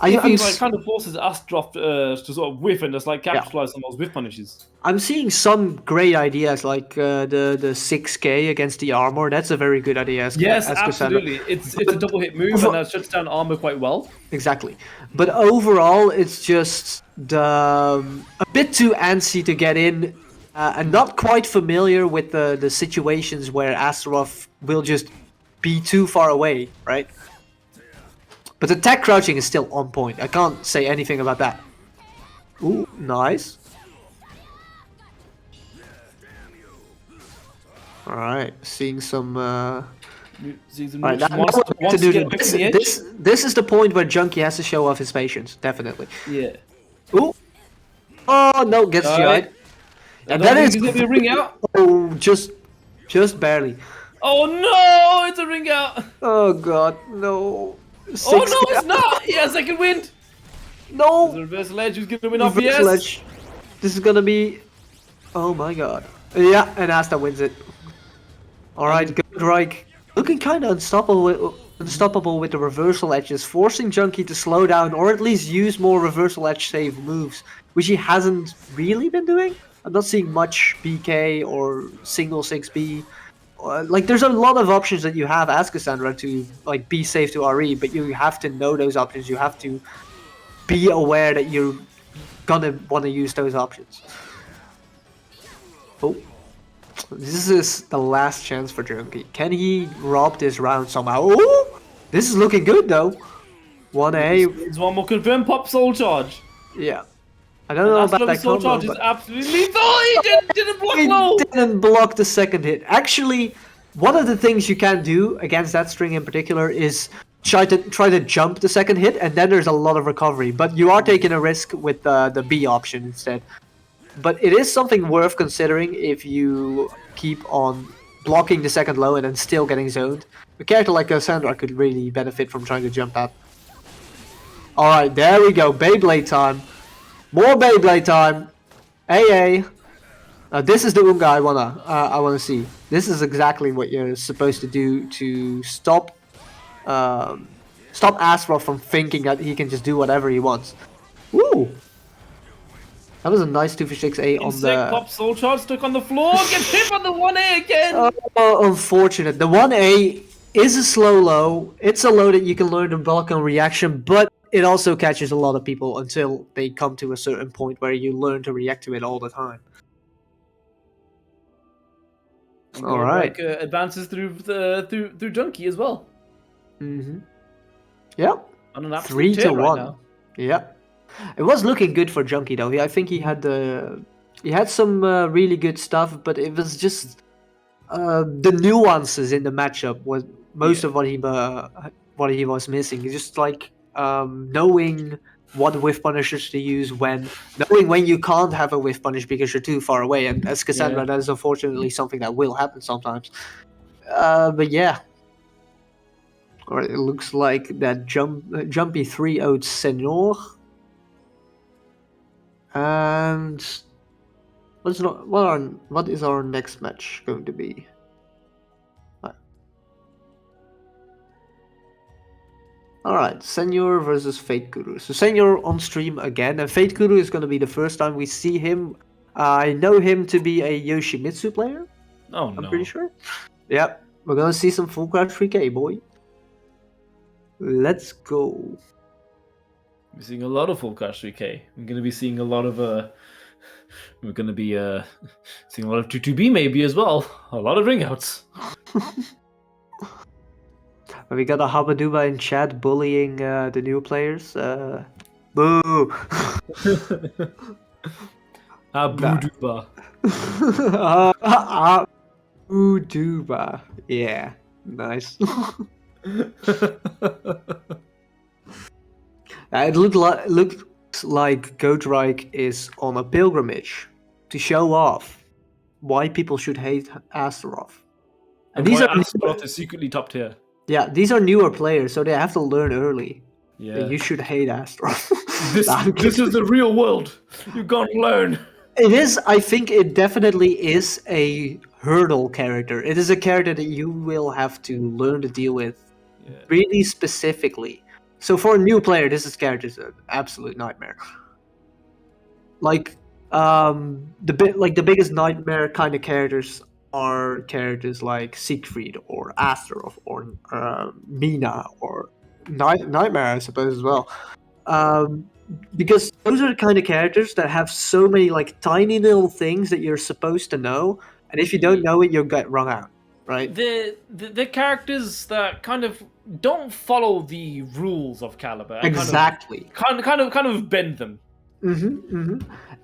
Speaker 2: if he like kind of forces Astaroth to sort of whiff and just like capitalize on those whiff punishes.
Speaker 1: I'm seeing some great ideas like the 6K against the armor. That's a very good idea.
Speaker 2: Yes, absolutely. It's a double hit move and that shuts down armor quite well.
Speaker 1: Exactly. But overall, it's just a bit too antsy to get in and not quite familiar with the situations where Astaroth will just be too far away, right? But the tech crouching is still on point. I can't say anything about that. Ooh, nice. Alright, seeing some... Alright, this is the point where Junkie has to show off his patience, definitely.
Speaker 2: Yeah.
Speaker 1: Ooh! Oh, no, gets GI'd.
Speaker 2: And that is gonna be a ring out.
Speaker 1: Oh, just barely.
Speaker 2: Oh no, it's a ring out.
Speaker 1: Oh god, no.
Speaker 2: Oh no, it's not. He has second wind.
Speaker 1: No.
Speaker 2: The reverse ledge is gonna win off. Yes.
Speaker 1: Ledge. This is gonna be. Oh my god. Yeah, and Asta wins it. All right, good Reich. Looking kind of unstoppable with the reversal edges, forcing Junkie to slow down or at least use more reversal edge save moves, which he hasn't really been doing. I'm not seeing much BK or single 6B. Like, there's a lot of options that you have as Cassandra to like be safe to RE, but you have to know those options. You have to be aware that you're gonna want to use those options. Oh, this is the last chance for Junkie. Can he rob this round somehow? Oh, this is looking good though. 1A.
Speaker 2: It's one more confirmed pop soul charge.
Speaker 1: Yeah. I don't know about that
Speaker 2: soul charge is absolutely lethal. He didn't block low.
Speaker 1: He didn't block the second hit. Actually, one of the things you can do against that string in particular is try to jump the second hit, and then there's a lot of recovery. But you are taking a risk with the B option instead. But it is something worth considering if you keep on blocking the second low and then still getting zoned. A character like Cassandra could really benefit from trying to jump that. Alright, there we go. Beyblade time. More Beyblade time. AA. This is the Unga I wanna see. This is exactly what you're supposed to do to stop Astaroth from thinking that he can just do whatever he wants. Woo! That was a nice 2-for-6A on the...
Speaker 2: Pop soul charge stuck on the floor, gets hit on the 1A again!
Speaker 1: Oh, unfortunate. The 1A is a slow low. It's a low that you can learn to block on reaction, but it also catches a lot of people until they come to a certain point where you learn to react to it all the time. Alright.
Speaker 2: Advances through Junkie as well.
Speaker 1: Mm-hmm. Yep.
Speaker 2: On an
Speaker 1: 3-1.
Speaker 2: Right now.
Speaker 1: Yep. It was looking good for Junkie though. I think he had some really good stuff, but it was just the nuances in the matchup was most of what he was missing. It's just like knowing what whiff punishers to use knowing when you can't have a whiff punish because you're too far away, and as Cassandra, that is unfortunately something that will happen sometimes. But yeah. Alright, it looks like that Jumpy 3-0'd Senor. And what is our next match going to be? Alright, Senor versus Fate Guru. So Senor on stream again, and Fate Guru is going to be the first time we see him. I know him to be a Yoshimitsu player.
Speaker 2: Oh no.
Speaker 1: I'm pretty sure. Yep, we're going to see some full crouch 3K, boy. Let's go.
Speaker 2: We're seeing a lot of full crouch 3K. We're going to be seeing a lot of we're going to be seeing a lot of 2-2B maybe as well. A lot of ring outs.
Speaker 1: We got a Habaduba in chat bullying the new players. Boo!
Speaker 2: Habaduba.
Speaker 1: Uduba. Yeah, nice. It looks like Goatrike is on a pilgrimage to show off why people should hate Astaroth. And
Speaker 2: And
Speaker 1: these
Speaker 2: why
Speaker 1: are
Speaker 2: Astaroth is secretly top tier.
Speaker 1: yeah, these are newer players, so they have to learn early.
Speaker 2: Yeah.
Speaker 1: That you should hate Astaroth.
Speaker 2: This is the real world. You can't learn.
Speaker 1: It is. I think it definitely is a hurdle character. It is a character that you will have to learn to deal with really specifically. So for a new player, this character is an absolute nightmare. Like the biggest nightmare kind of characters are characters like Siegfried or Astaroth or Mina or Nightmare, I suppose as well. Because those are the kind of characters that have so many like tiny little things that you're supposed to know, and if you don't know it, you'll get wrung out, right?
Speaker 2: The characters that kind of don't follow the rules of Caliber.
Speaker 1: Exactly.
Speaker 2: Kind of bend them.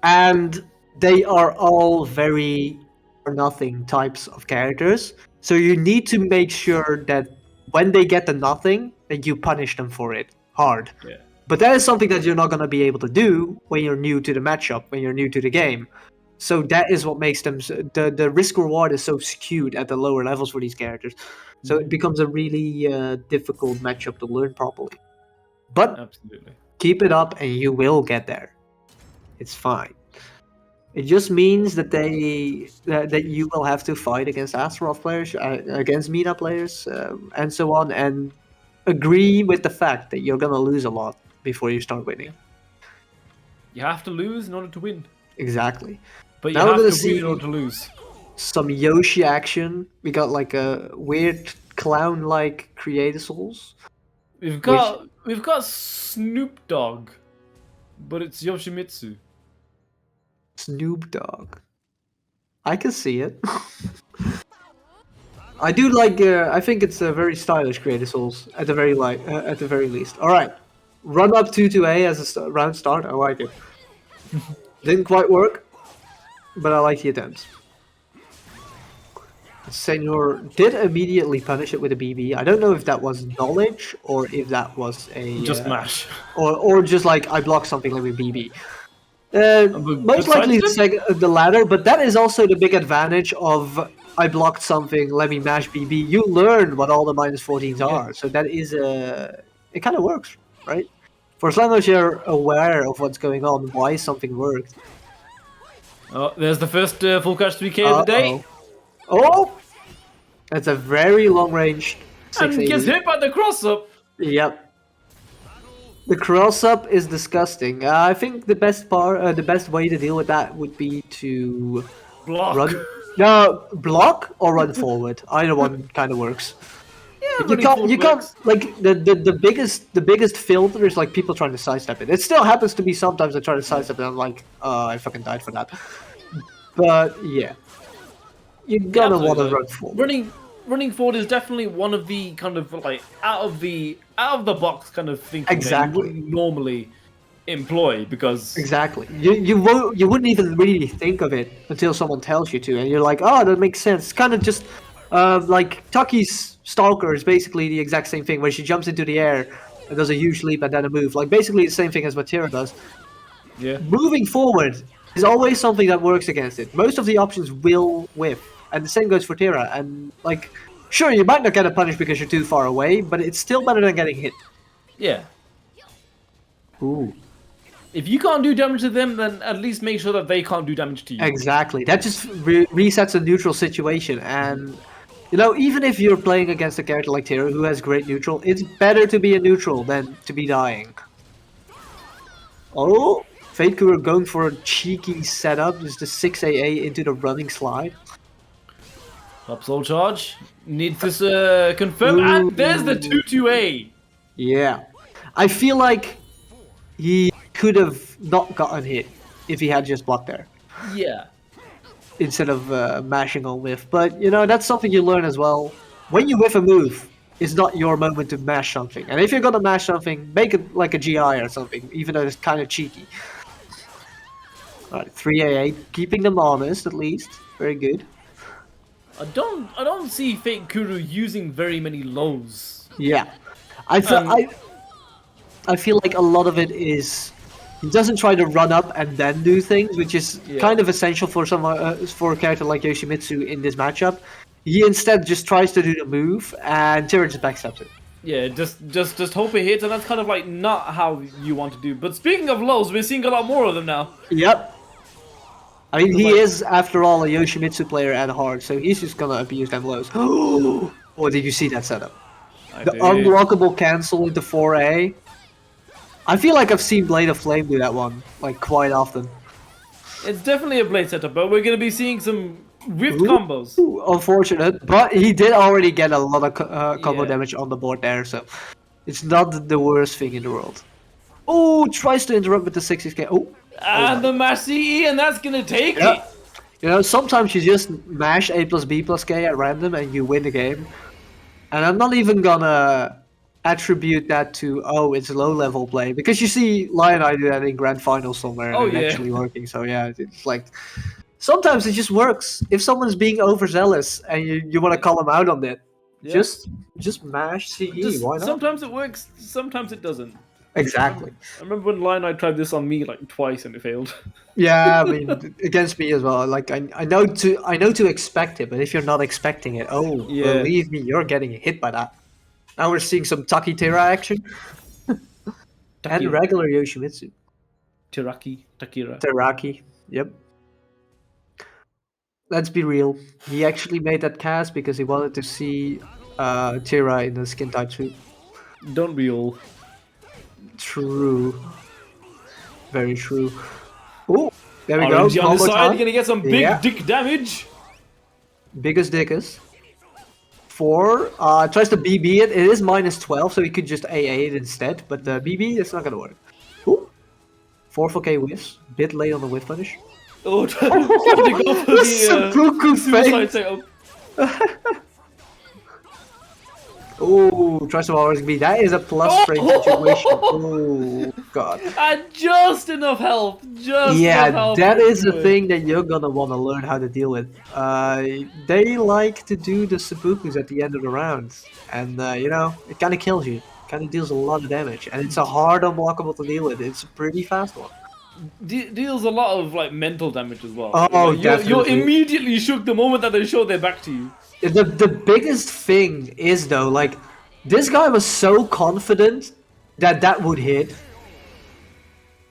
Speaker 1: And they are all very or nothing types of characters. So you need to make sure that when they get the nothing, that you punish them for it hard.
Speaker 2: Yeah.
Speaker 1: But that is something that you're not going to be able to do when you're new to the matchup, when you're new to the game. So that is what makes them the risk reward is so skewed at the lower levels for these characters. So it becomes a really difficult matchup to learn properly. But
Speaker 2: absolutely,
Speaker 1: keep it up and you will get there. It's fine. It just means that that you will have to fight against Astaroth players, against Mina players, and so on, and agree with the fact that you're gonna lose a lot before you start winning.
Speaker 2: You have to lose in order to win.
Speaker 1: Exactly.
Speaker 2: But you have to win in order to lose.
Speaker 1: Some Yoshi action. We got like a weird clown-like creators.
Speaker 2: We've got Snoop Dogg, but it's Yoshimitsu.
Speaker 1: Snoop Dogg. I can see it. I do like. I think it's a very stylish Creator Souls at the very least. All right, run up 2-A as a round start. I like it. Didn't quite work, but I like the attempt. Senor did immediately punish it with a BB. I don't know if that was knowledge or if that was a
Speaker 2: just mash,
Speaker 1: or just like I blocked something like a BB. Most likely the latter, but that is also the big advantage of I blocked something, let me mash BB. You learn what all the -14s are, so that is it kind of works, right? For as long as you're aware of what's going on, why something worked.
Speaker 2: Oh, there's the first full catch 3K of the day.
Speaker 1: Oh, that's a very long range.
Speaker 2: And gets hit by the cross up.
Speaker 1: Yep. The cross up is disgusting. I think the best way to deal with that would be to
Speaker 2: block.
Speaker 1: Block or run forward. Either one kind of works.
Speaker 2: Yeah,
Speaker 1: you can't like the biggest filter is like people trying to sidestep it. It still happens to me sometimes. I try to sidestep it and I'm like, I fucking died for that. But yeah, you're gonna want to run forward.
Speaker 2: Running forward is definitely one of the kind of like out of the box kind of thinking that you wouldn't normally employ, because
Speaker 1: exactly you wouldn't even really think of it until someone tells you to, and you're like, oh, that makes sense. It's kind of just like Taki's Stalker is basically the exact same thing, where she jumps into the air and does a huge leap and then a move, like basically the same thing as what Tira does.
Speaker 2: Yeah,
Speaker 1: moving forward is always something that works against it. Most of the options will whiff. And the same goes for Tira, and like, sure, you might not get a punish because you're too far away, but it's still better than getting hit.
Speaker 2: Yeah.
Speaker 1: Ooh.
Speaker 2: If you can't do damage to them, then at least make sure that they can't do damage to you.
Speaker 1: Exactly. That just resets a neutral situation, and you know, even if you're playing against a character like Tira who has great neutral, it's better to be a neutral than to be dying. Oh, Fatekur going for a cheeky setup, just the 6AA into the running slide.
Speaker 2: Up soul charge. Needs this confirm. And there's the 2-2A.
Speaker 1: Yeah. I feel like he could have not gotten hit if he had just blocked there.
Speaker 2: Yeah.
Speaker 1: Instead of mashing on whiff. But, you know, that's something you learn as well. When you whiff a move, it's not your moment to mash something. And if you're gonna mash something, make it like a GI or something, even though it's kind of cheeky. Alright, 3AA. Keeping them honest, at least. Very good.
Speaker 2: I don't see Fake Kuru using very many lows.
Speaker 1: Yeah, I feel like a lot of it is he doesn't try to run up and then do things, which is kind of essential for for a character like Yoshimitsu in this matchup. He instead just tries to do the move, and Tira just backstabs it.
Speaker 2: Yeah, just hope it hits, and that's kind of like not how you want to do. But speaking of lows, we're seeing a lot more of them now.
Speaker 1: Yep. I mean, he is, after all, a Yoshimitsu player at heart, so he's just gonna abuse them lows. Oh, did you see that setup? The unblockable cancel into 4A. I feel like I've seen Blade of Flame do that one, like, quite often.
Speaker 2: It's definitely a Blade setup, but we're gonna be seeing some whiffed combos.
Speaker 1: Unfortunate, but he did already get a lot of combo damage on the board there, so it's not the worst thing in the world. Oh, tries to interrupt with the 60k. Oh.
Speaker 2: And the mash CE, and that's gonna take it.
Speaker 1: You know, sometimes you just mash A plus B plus K at random and you win the game. And I'm not even gonna attribute that to, oh, it's low level play, because you see Lion I do that in grand finals somewhere and it's actually working. So yeah, it's like sometimes it just works. If someone's being overzealous and you want to call them out on it, just mash CE. Why not?
Speaker 2: Sometimes it works, sometimes it doesn't.
Speaker 1: Exactly.
Speaker 2: I remember when Lion tried this on me like twice and it failed.
Speaker 1: Yeah, I mean against me as well. Like I know to expect it, but if you're not expecting it, believe me, you're getting hit by that. Now we're seeing some Taki Tira action. And regular Yoshimitsu. Teraki. Yep. Let's be real. He actually made that cast because he wanted to see Tira in the skin type suit.
Speaker 2: Don't we all?
Speaker 1: True. Very true. Oh, there we
Speaker 2: RNG
Speaker 1: go.
Speaker 2: On the side, gonna get some big dick damage.
Speaker 1: Biggest dickus. 4. Tries to BB it. It is minus 12, so he could just AA it instead. But the BB, it's not gonna work. Ooh. 4 for K whiffs. Bit late on the whiff punish.
Speaker 2: Oh, trying to go for the
Speaker 1: seppuku
Speaker 2: suicide setup.
Speaker 1: Oh, tries to RSB. That is a plus frame situation. Oh, God.
Speaker 2: And just enough health.
Speaker 1: That is the thing that you're gonna want to learn how to deal with. They like to do the seppukus at the end of the round. And, you know, it kind of kills you. Kind of deals a lot of damage. And it's a hard unblockable to deal with. It's a pretty fast one.
Speaker 2: Deals a lot of like mental damage as well.
Speaker 1: Oh,
Speaker 2: like, you're immediately shook the moment that they show their back to you.
Speaker 1: The biggest thing is though, like, this guy was so confident that would hit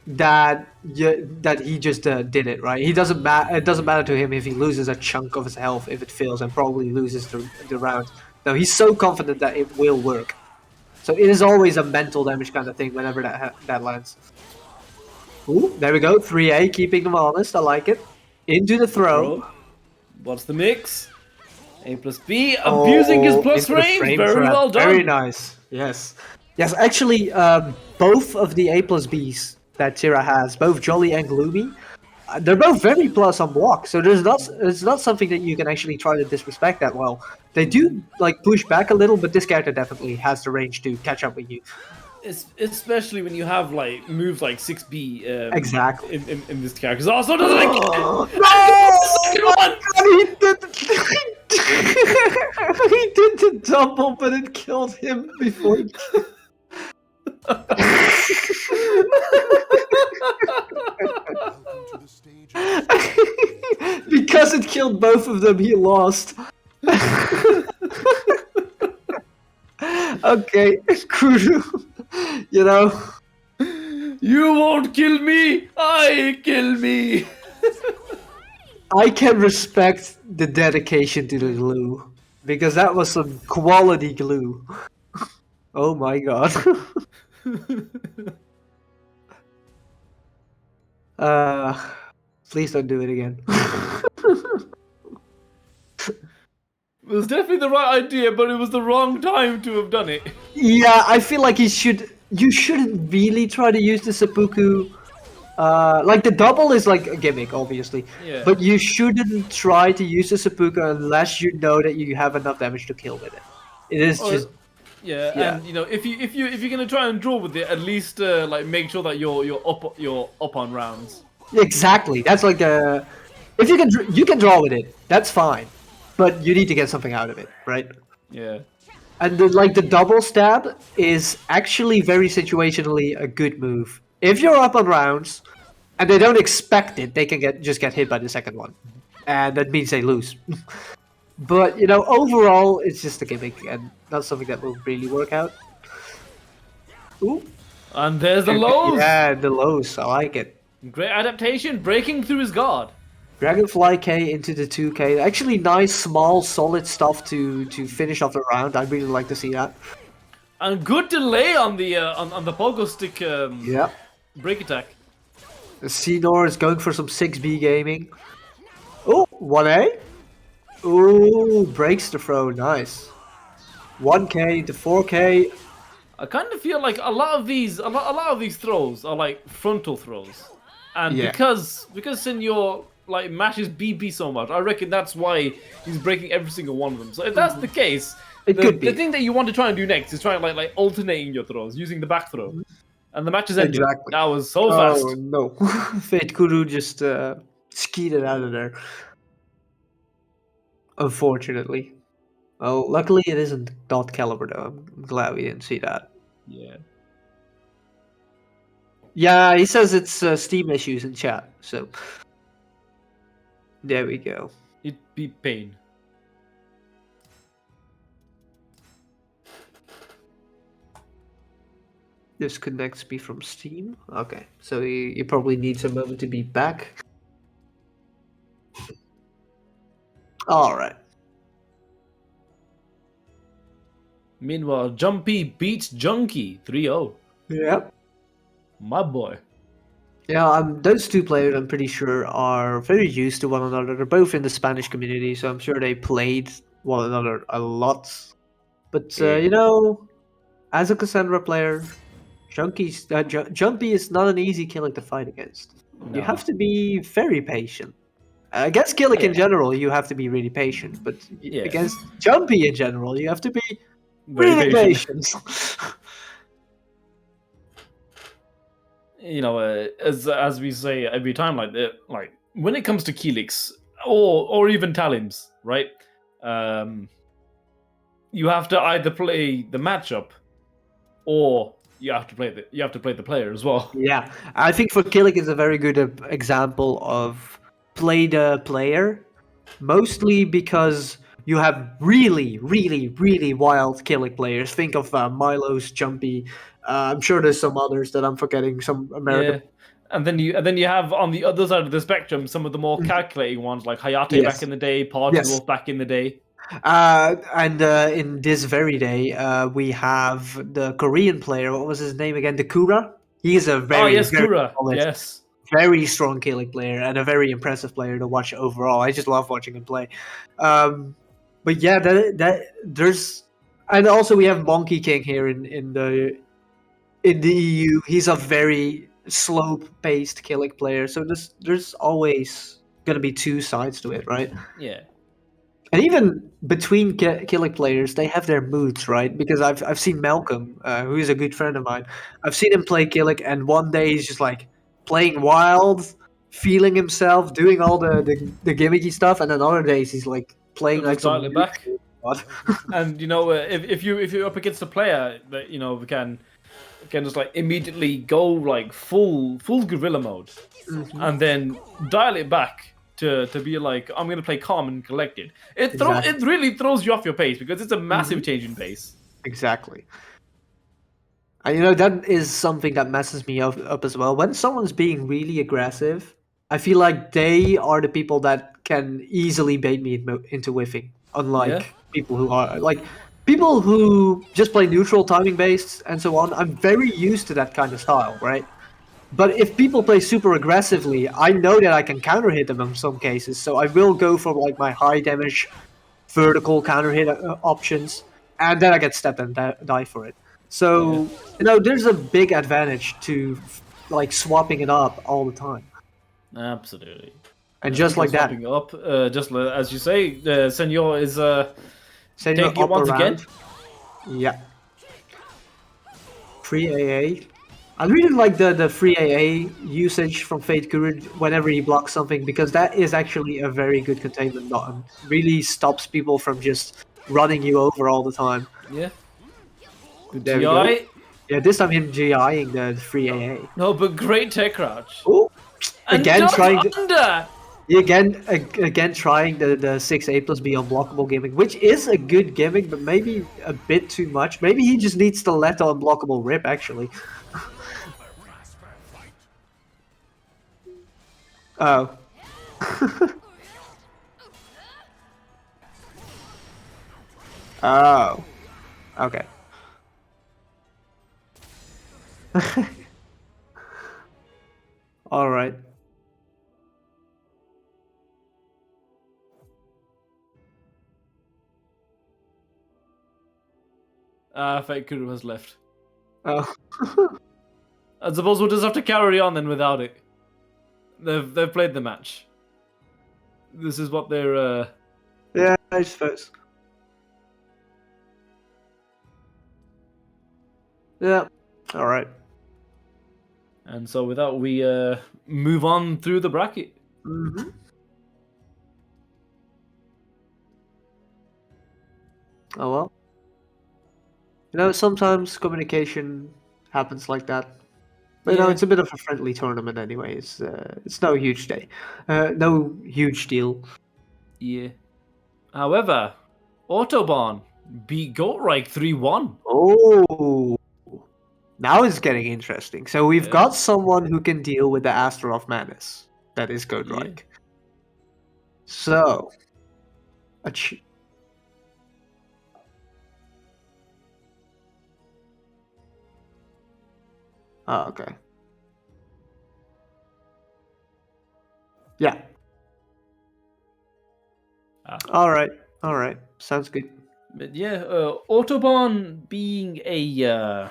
Speaker 1: that he just did it, right? It doesn't matter to him if he loses a chunk of his health if it fails, and probably loses the round. No, he's so confident that it will work. So it is always a mental damage kind of thing whenever that lands. Ooh, there we go. 3A, keeping them honest. I like it. Into the throw.
Speaker 2: What's the mix? A plus B, abusing his plus frame. Very well done.
Speaker 1: Very nice. Yes. Yes, actually, both of the A plus Bs that Tira has, both Jolly and Gloomy, they're both very plus on block. So it's not something that you can actually try to disrespect that well. They do like push back a little, but this character definitely has the range to catch up with you.
Speaker 2: Especially when you have like moves like 6B
Speaker 1: exactly
Speaker 2: in this character. Because also doesn't like
Speaker 1: he did the double, but it killed him before he because it killed both of them, he lost. Okay, Kuru, you know.
Speaker 2: You won't kill me, I kill me.
Speaker 1: I can respect the dedication to the glue, because that was some quality glue. Oh my god. Please don't do it again.
Speaker 2: It was definitely the right idea, but it was the wrong time to have done it.
Speaker 1: Yeah, I feel like you shouldn't really try to use the seppuku. Like the double is like a gimmick, obviously.
Speaker 2: Yeah.
Speaker 1: But you shouldn't try to use the seppuku unless you know that you have enough damage to kill with it. It is just.
Speaker 2: Yeah, and you know, if you're gonna try and draw with it, at least like make sure that you're up on rounds.
Speaker 1: Exactly. That's like if you can draw with it, that's fine. but you need to get something out of it, right?
Speaker 2: Yeah.
Speaker 1: And the double stab is actually very situationally a good move. If you're up on rounds and they don't expect it, they can just get hit by the second one, and that means they lose. But overall, it's just a gimmick and not something that will really work out. Ooh.
Speaker 2: And there's the lows.
Speaker 1: Yeah, the lows. I like it.
Speaker 2: Great adaptation, breaking through his guard.
Speaker 1: Dragonfly K into the 2K. Actually, nice, small, solid stuff to finish off the round. I'd really like to see that.
Speaker 2: And good delay on the pogo stick.
Speaker 1: Yeah.
Speaker 2: Break attack.
Speaker 1: The Xenor is going for some 6B gaming. Oh, 1A. Ooh, breaks the throw. Nice. 1K to 4K.
Speaker 2: I kind of feel like a lot of these throws are like frontal throws, and because Senor like mashes BB so much, I reckon that's why he's breaking every single one of them. So if that's the case, the thing that you want to try and do next is try and like alternating your throws using the back throw, and the match is ended.
Speaker 1: Exactly.
Speaker 2: That was so fast.
Speaker 1: Oh no, Fate Kuru just skeeted out of there. Unfortunately. Well, luckily it isn't dot caliber though. I'm glad we didn't see that.
Speaker 2: Yeah.
Speaker 1: Yeah, he says it's Steam issues in chat, so there we go.
Speaker 2: It'd be pain.
Speaker 1: Disconnects me from Steam. Okay, so you probably need some moment to be back. All right.
Speaker 2: Meanwhile, Jumpy beats Junkie 3-0.
Speaker 1: Yep.
Speaker 2: My boy.
Speaker 1: Yeah, those two players, I'm pretty sure, are very used to one another. They're both in the Spanish community, so I'm sure they played one another a lot. But, as a Cassandra player, Jumpy is not an easy Killick to fight against. No. You have to be very patient. Against Killick in general, you have to be really patient. But against Jumpy in general, you have to be really patient.
Speaker 2: As we say every time, like when it comes to Keelix or even Talims, right? You have to either play the matchup or you have to play the player as well.
Speaker 1: Yeah, I think for Killick is a very good example of play the player, mostly because you have really, really, really wild Killick players. Think of Milo's Jumpy. I'm sure there's some others that I'm forgetting. Some American.
Speaker 2: Yeah. And then you have on the other side of the spectrum some of the more calculating ones like Hayate back in the day, Party back in the day.
Speaker 1: And in this very day, we have the Korean player. What was his name again? The Kura. He is a very
Speaker 2: Kura.
Speaker 1: Solid,
Speaker 2: yes,
Speaker 1: very strong Killick player and a very impressive player to watch overall. I just love watching him play. But yeah, that there's, and also we have Monkey King here in the EU. He's a very slope-paced Killick player, so there's always gonna be two sides to it, right?
Speaker 2: Yeah.
Speaker 1: And even between Killick players, they have their moods, right? Because I've seen Malcolm, who is a good friend of mine. I've seen him play Killick, and one day he's just like playing wild, feeling himself, doing all the gimmicky stuff, and then other days he's like playing like some
Speaker 2: back. And if you're up against a player that we can just like immediately go like full guerrilla mode, and then dial it back to be like, I'm gonna play calm and collected. It really throws you off your pace because it's a massive change in pace.
Speaker 1: Exactly. And that is something that messes me up as well. When someone's being really aggressive, I feel like they are the people that can easily bait me into whiffing. Unlike people who are like people who just play neutral, timing based, and so on. I'm very used to that kind of style, right? But if people play super aggressively, I know that I can counter hit them in some cases. So I will go for like my high damage, vertical counter hit options, and then I get stepped and die for it. So there's a big advantage to like swapping it up all the time.
Speaker 2: Absolutely.
Speaker 1: And just like that,
Speaker 2: up, just as you say, Senor is
Speaker 1: Senor
Speaker 2: taking it once again.
Speaker 1: Yeah. 3 AA. I really like the free AA usage from Fate Guru whenever he blocks something, because that is actually a very good containment button. Really stops people from just running you over all the time.
Speaker 2: Yeah. Good
Speaker 1: There we go.
Speaker 2: GI.
Speaker 1: Yeah, this time him GIing the free AA.
Speaker 2: No, but great tech crouch.
Speaker 1: Oh,
Speaker 2: And
Speaker 1: again
Speaker 2: duck
Speaker 1: trying
Speaker 2: under.
Speaker 1: again trying the 6A plus B unblockable gimmick, which is a good gimmick, but maybe a bit too much. Maybe he just needs to let the unblockable rip, actually. Oh. Oh. Okay. All right.
Speaker 2: Fake Kuru has left.
Speaker 1: Oh.
Speaker 2: I suppose we'll just have to carry on then without it. They've played the match. This is what they're.
Speaker 1: Yeah, I suppose. Yeah. All right.
Speaker 2: And so with that, we move on through the bracket.
Speaker 1: Mm-hmm. Oh well. You know, sometimes communication happens like that. But you know,
Speaker 2: Yeah.
Speaker 1: it's a bit of a friendly tournament anyway. It's no huge day. No huge deal.
Speaker 2: Yeah. However, Autobahn beat Goatreich 3-1.
Speaker 1: Oh, now it's getting interesting. So we've
Speaker 2: Yeah.
Speaker 1: got someone who can deal with the Astaroth Madness. That is Godreich.
Speaker 2: Yeah.
Speaker 1: So, oh, okay. Yeah. All right. All right. Sounds good.
Speaker 2: But yeah, Autobahn being a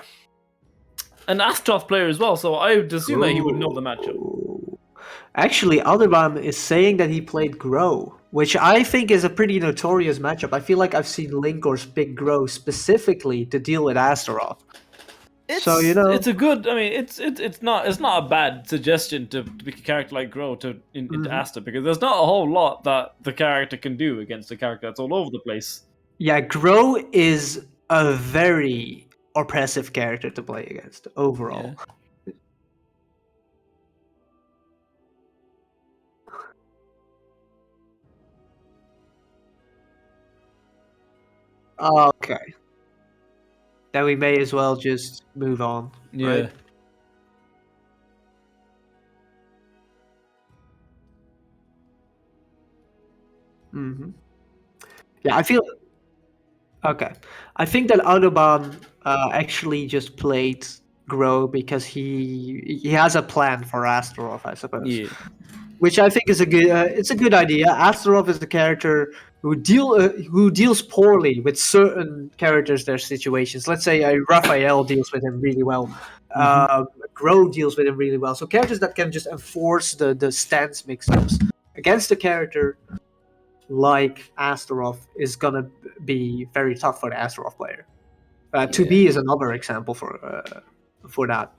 Speaker 2: an Astaroth player as well, so I would assume that he would know the matchup.
Speaker 1: Ooh. Actually, Aldebaran is saying that he played Grow, which I think is a pretty notorious matchup. I feel like I've seen Linkors pick Grow specifically to deal with Astaroth. So you know,
Speaker 2: it's a good. I mean, it's not a bad suggestion to pick a character like Grow into Asta, because there's not a whole lot that the character can do against a character that's all over the place.
Speaker 1: yeah, Grow is a very oppressive character to play against overall.
Speaker 2: Yeah.
Speaker 1: Okay. Then we may as well just move on.
Speaker 2: Yeah.
Speaker 1: Right? Mm-hmm. Yeah, I feel okay. I think that Autobahn actually just played Grow because he has a plan for Astaroth, I suppose.
Speaker 2: Yeah.
Speaker 1: Which I think is a good. It's a good idea. Astaroth is the character who deals poorly with certain characters, their situations. Let's say Raphael deals with him really well. Grow deals with him really well. So characters that can just enforce the stance mix-ups against a character like Astaroth is gonna be very tough for the Astaroth player. 2B is another example for that.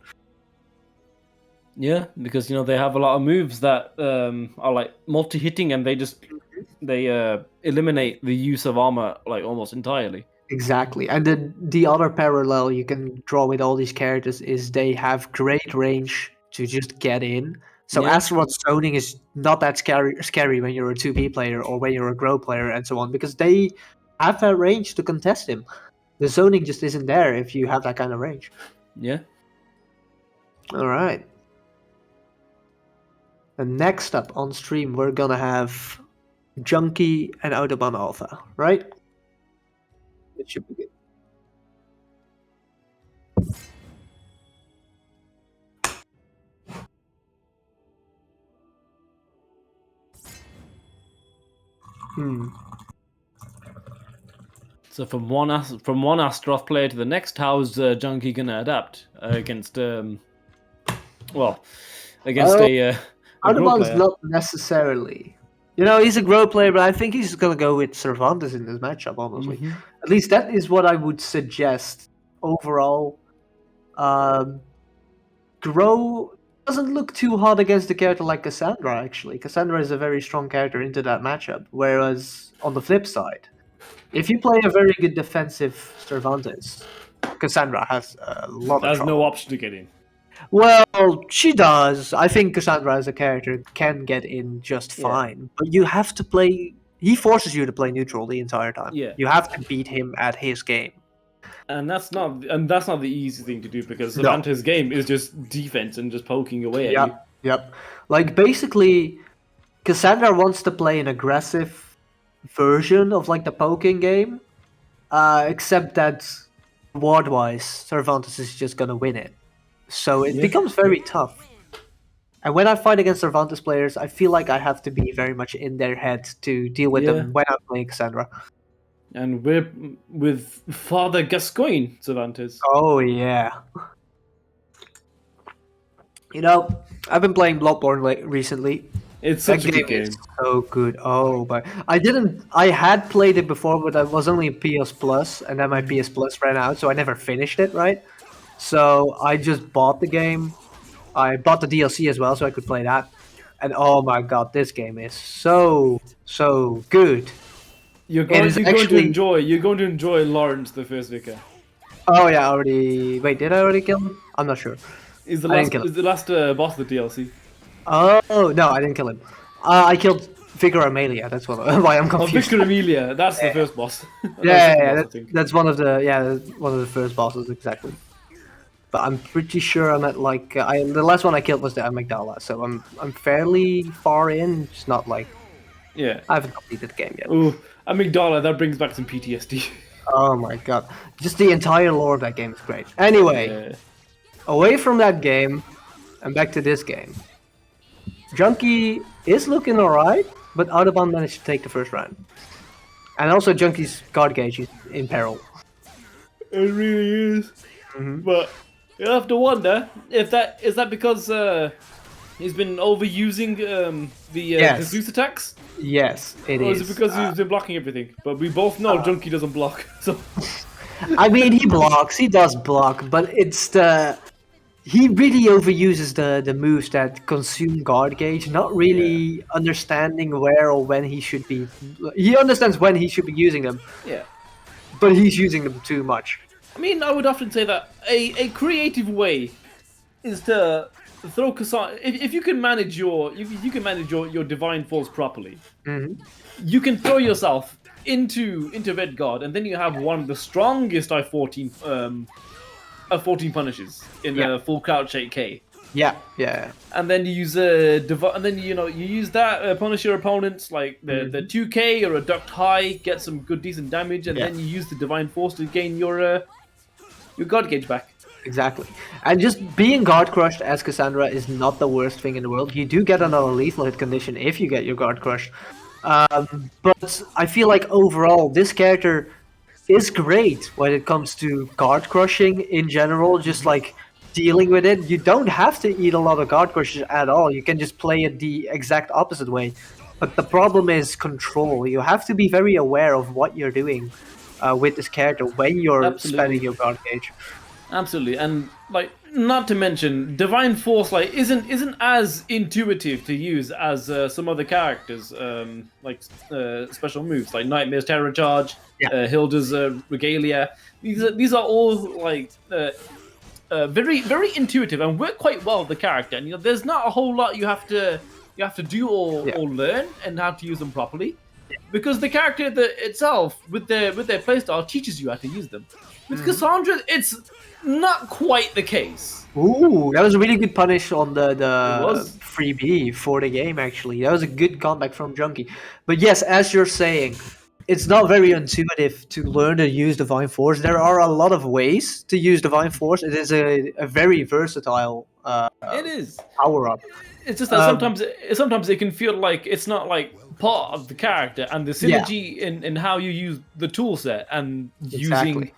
Speaker 2: Yeah, because they have a lot of moves that are like multi-hitting, and they eliminate the use of armor like almost entirely.
Speaker 1: Exactly, and the other parallel you can draw with all these characters is they have great range to just get in. So
Speaker 2: Yeah.
Speaker 1: Astaroth zoning is not that scary when you're a 2B player or when you're a Grow player and so on, because they have that range to contest him. The zoning just isn't there if you have that kind of range.
Speaker 2: Yeah.
Speaker 1: All right. And next up on stream, we're gonna have Junkie and Autobahn Alpha, right? It should be good.
Speaker 2: So from one Astaroth player to the next, how's Junkie gonna adapt against against a Grow
Speaker 1: Autobahn's
Speaker 2: player?
Speaker 1: not necessarily. You know, he's a Grow player, but I think he's gonna go with Cervantes in this matchup, honestly. At least that is what I would suggest overall. doesn't look too hot against a character like Cassandra, actually. Cassandra is a very strong character into that matchup, whereas on the flip side, if you play a very good defensive Cervantes, Cassandra has a lot of
Speaker 2: There's
Speaker 1: trouble.
Speaker 2: no option to get in.
Speaker 1: Well, she does. I think Cassandra as a character can get in just fine, but you have to play. He forces you to play neutral the entire time.
Speaker 2: Yeah.
Speaker 1: You have to beat him at his game.
Speaker 2: And that's not the easy thing to do because Cervantes' game is just defense and just poking away at you.
Speaker 1: Yep. Like basically, Cassandra wants to play an aggressive version of like the poking game, except that ward-wise, Cervantes is just gonna win it. So it becomes very tough. And when I fight against Cervantes players, I feel like I have to be very much in their head to deal with them when I'm playing Cassandra.
Speaker 2: And we're with Father Gascoigne Cervantes.
Speaker 1: Oh yeah. You know, I've been playing Bloodborne recently.
Speaker 2: It's such a good game.
Speaker 1: Is so good. Oh, but I had played it before, but I was only a PS Plus, and then my PS Plus ran out, so I never finished it, right? So I just bought the game. I bought the DLC as well, so I could play that. And oh my god, this game is so good.
Speaker 2: You're going to enjoy Lawrence, the first vicar.
Speaker 1: Oh yeah, Wait, did I already kill him? I'm not sure.
Speaker 2: Is the last boss of the DLC?
Speaker 1: Oh no, I didn't kill him. I killed Vicar Amelia. That's why I'm confused.
Speaker 2: Vicar Amelia, that's the first boss.
Speaker 1: That's one of the first bosses exactly. But I'm pretty sure I'm at like the last one I killed was the amygdala, so I'm fairly far in. It's not like I haven't completed the game yet.
Speaker 2: Ooh, amygdala, that brings back some PTSD.
Speaker 1: Oh my god, just the entire lore of that game is great. Anyway, away from that game and back to this game. Junkie is looking alright, but Audubon managed to take the first round. And also Junkie's guard gauge is in peril.
Speaker 2: It really is. But you have to wonder if that is because he's been overusing the Zeus attacks.
Speaker 1: Yes, it is.
Speaker 2: Or is it because he's been blocking everything? But we both know Junkie doesn't block. So
Speaker 1: I mean, he blocks. He does block, but it's he really overuses the moves that consume guard gauge, not really understanding where or when he should be. He understands when he should be using them. Yeah. But he's using them too much.
Speaker 2: I mean, I would often say that a creative way is to throw Cassandra. If you can manage your divine force properly, you can throw yourself into Red Guard, and then you have one of the strongest I-14 punishes in a full crouch 8K.
Speaker 1: Yeah.
Speaker 2: And then you use you use that punish your opponents like the 2K or a ducked high, get some good decent damage, and then you use the divine force to gain your guard gauge back.
Speaker 1: Exactly. And just being guard crushed as Cassandra is not the worst thing in the world. You do get another lethal hit condition if you get your guard crushed. But I feel like overall this character is great when it comes to guard crushing in general, just like dealing with it. You don't have to eat a lot of guard crushes at all. You can just play it the exact opposite way. But the problem is control. You have to be very aware of what you're doing with this character when you're spending your guard gauge.
Speaker 2: Absolutely, and like not to mention, divine force like isn't as intuitive to use as some other characters, like special moves like Nightmare's Terror Charge, Hilda's Regalia. These are all like very very intuitive and work quite well with the character. And there's not a whole lot you have to do or learn and how to use them properly, because the character itself with their playstyle teaches you how to use them. With Cassandra, it's not quite the case.
Speaker 1: Ooh, that was a really good punish on the freebie for the game, actually. That was a good comeback from Junkie. But yes, as you're saying, it's not very intuitive to learn to use Divine Force. There are a lot of ways to use Divine Force. It is a very versatile power-up.
Speaker 2: It's just that sometimes it can feel like it's not like part of the character, and the synergy in how you use the tool set and using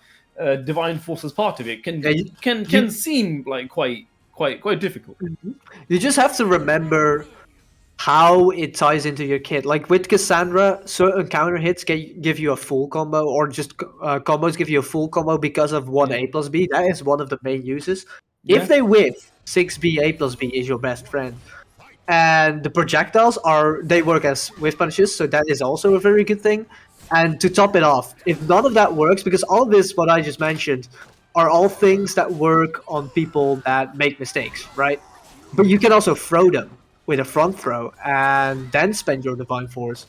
Speaker 2: divine force as part of it can seem like quite difficult.
Speaker 1: You just have to remember how it ties into your kit. Like with Cassandra, certain counter hits give you a full combo, or just combos give you a full combo because of 1A plus B. That is one of the main uses. If they whiff, 6B, A plus B is your best friend. And the projectiles they work as whiff punishes, so that is also a very good thing. And to top it off, if none of that works, because all this, what I just mentioned, are all things that work on people that make mistakes, right? But you can also throw them with a front throw and then spend your Divine Force.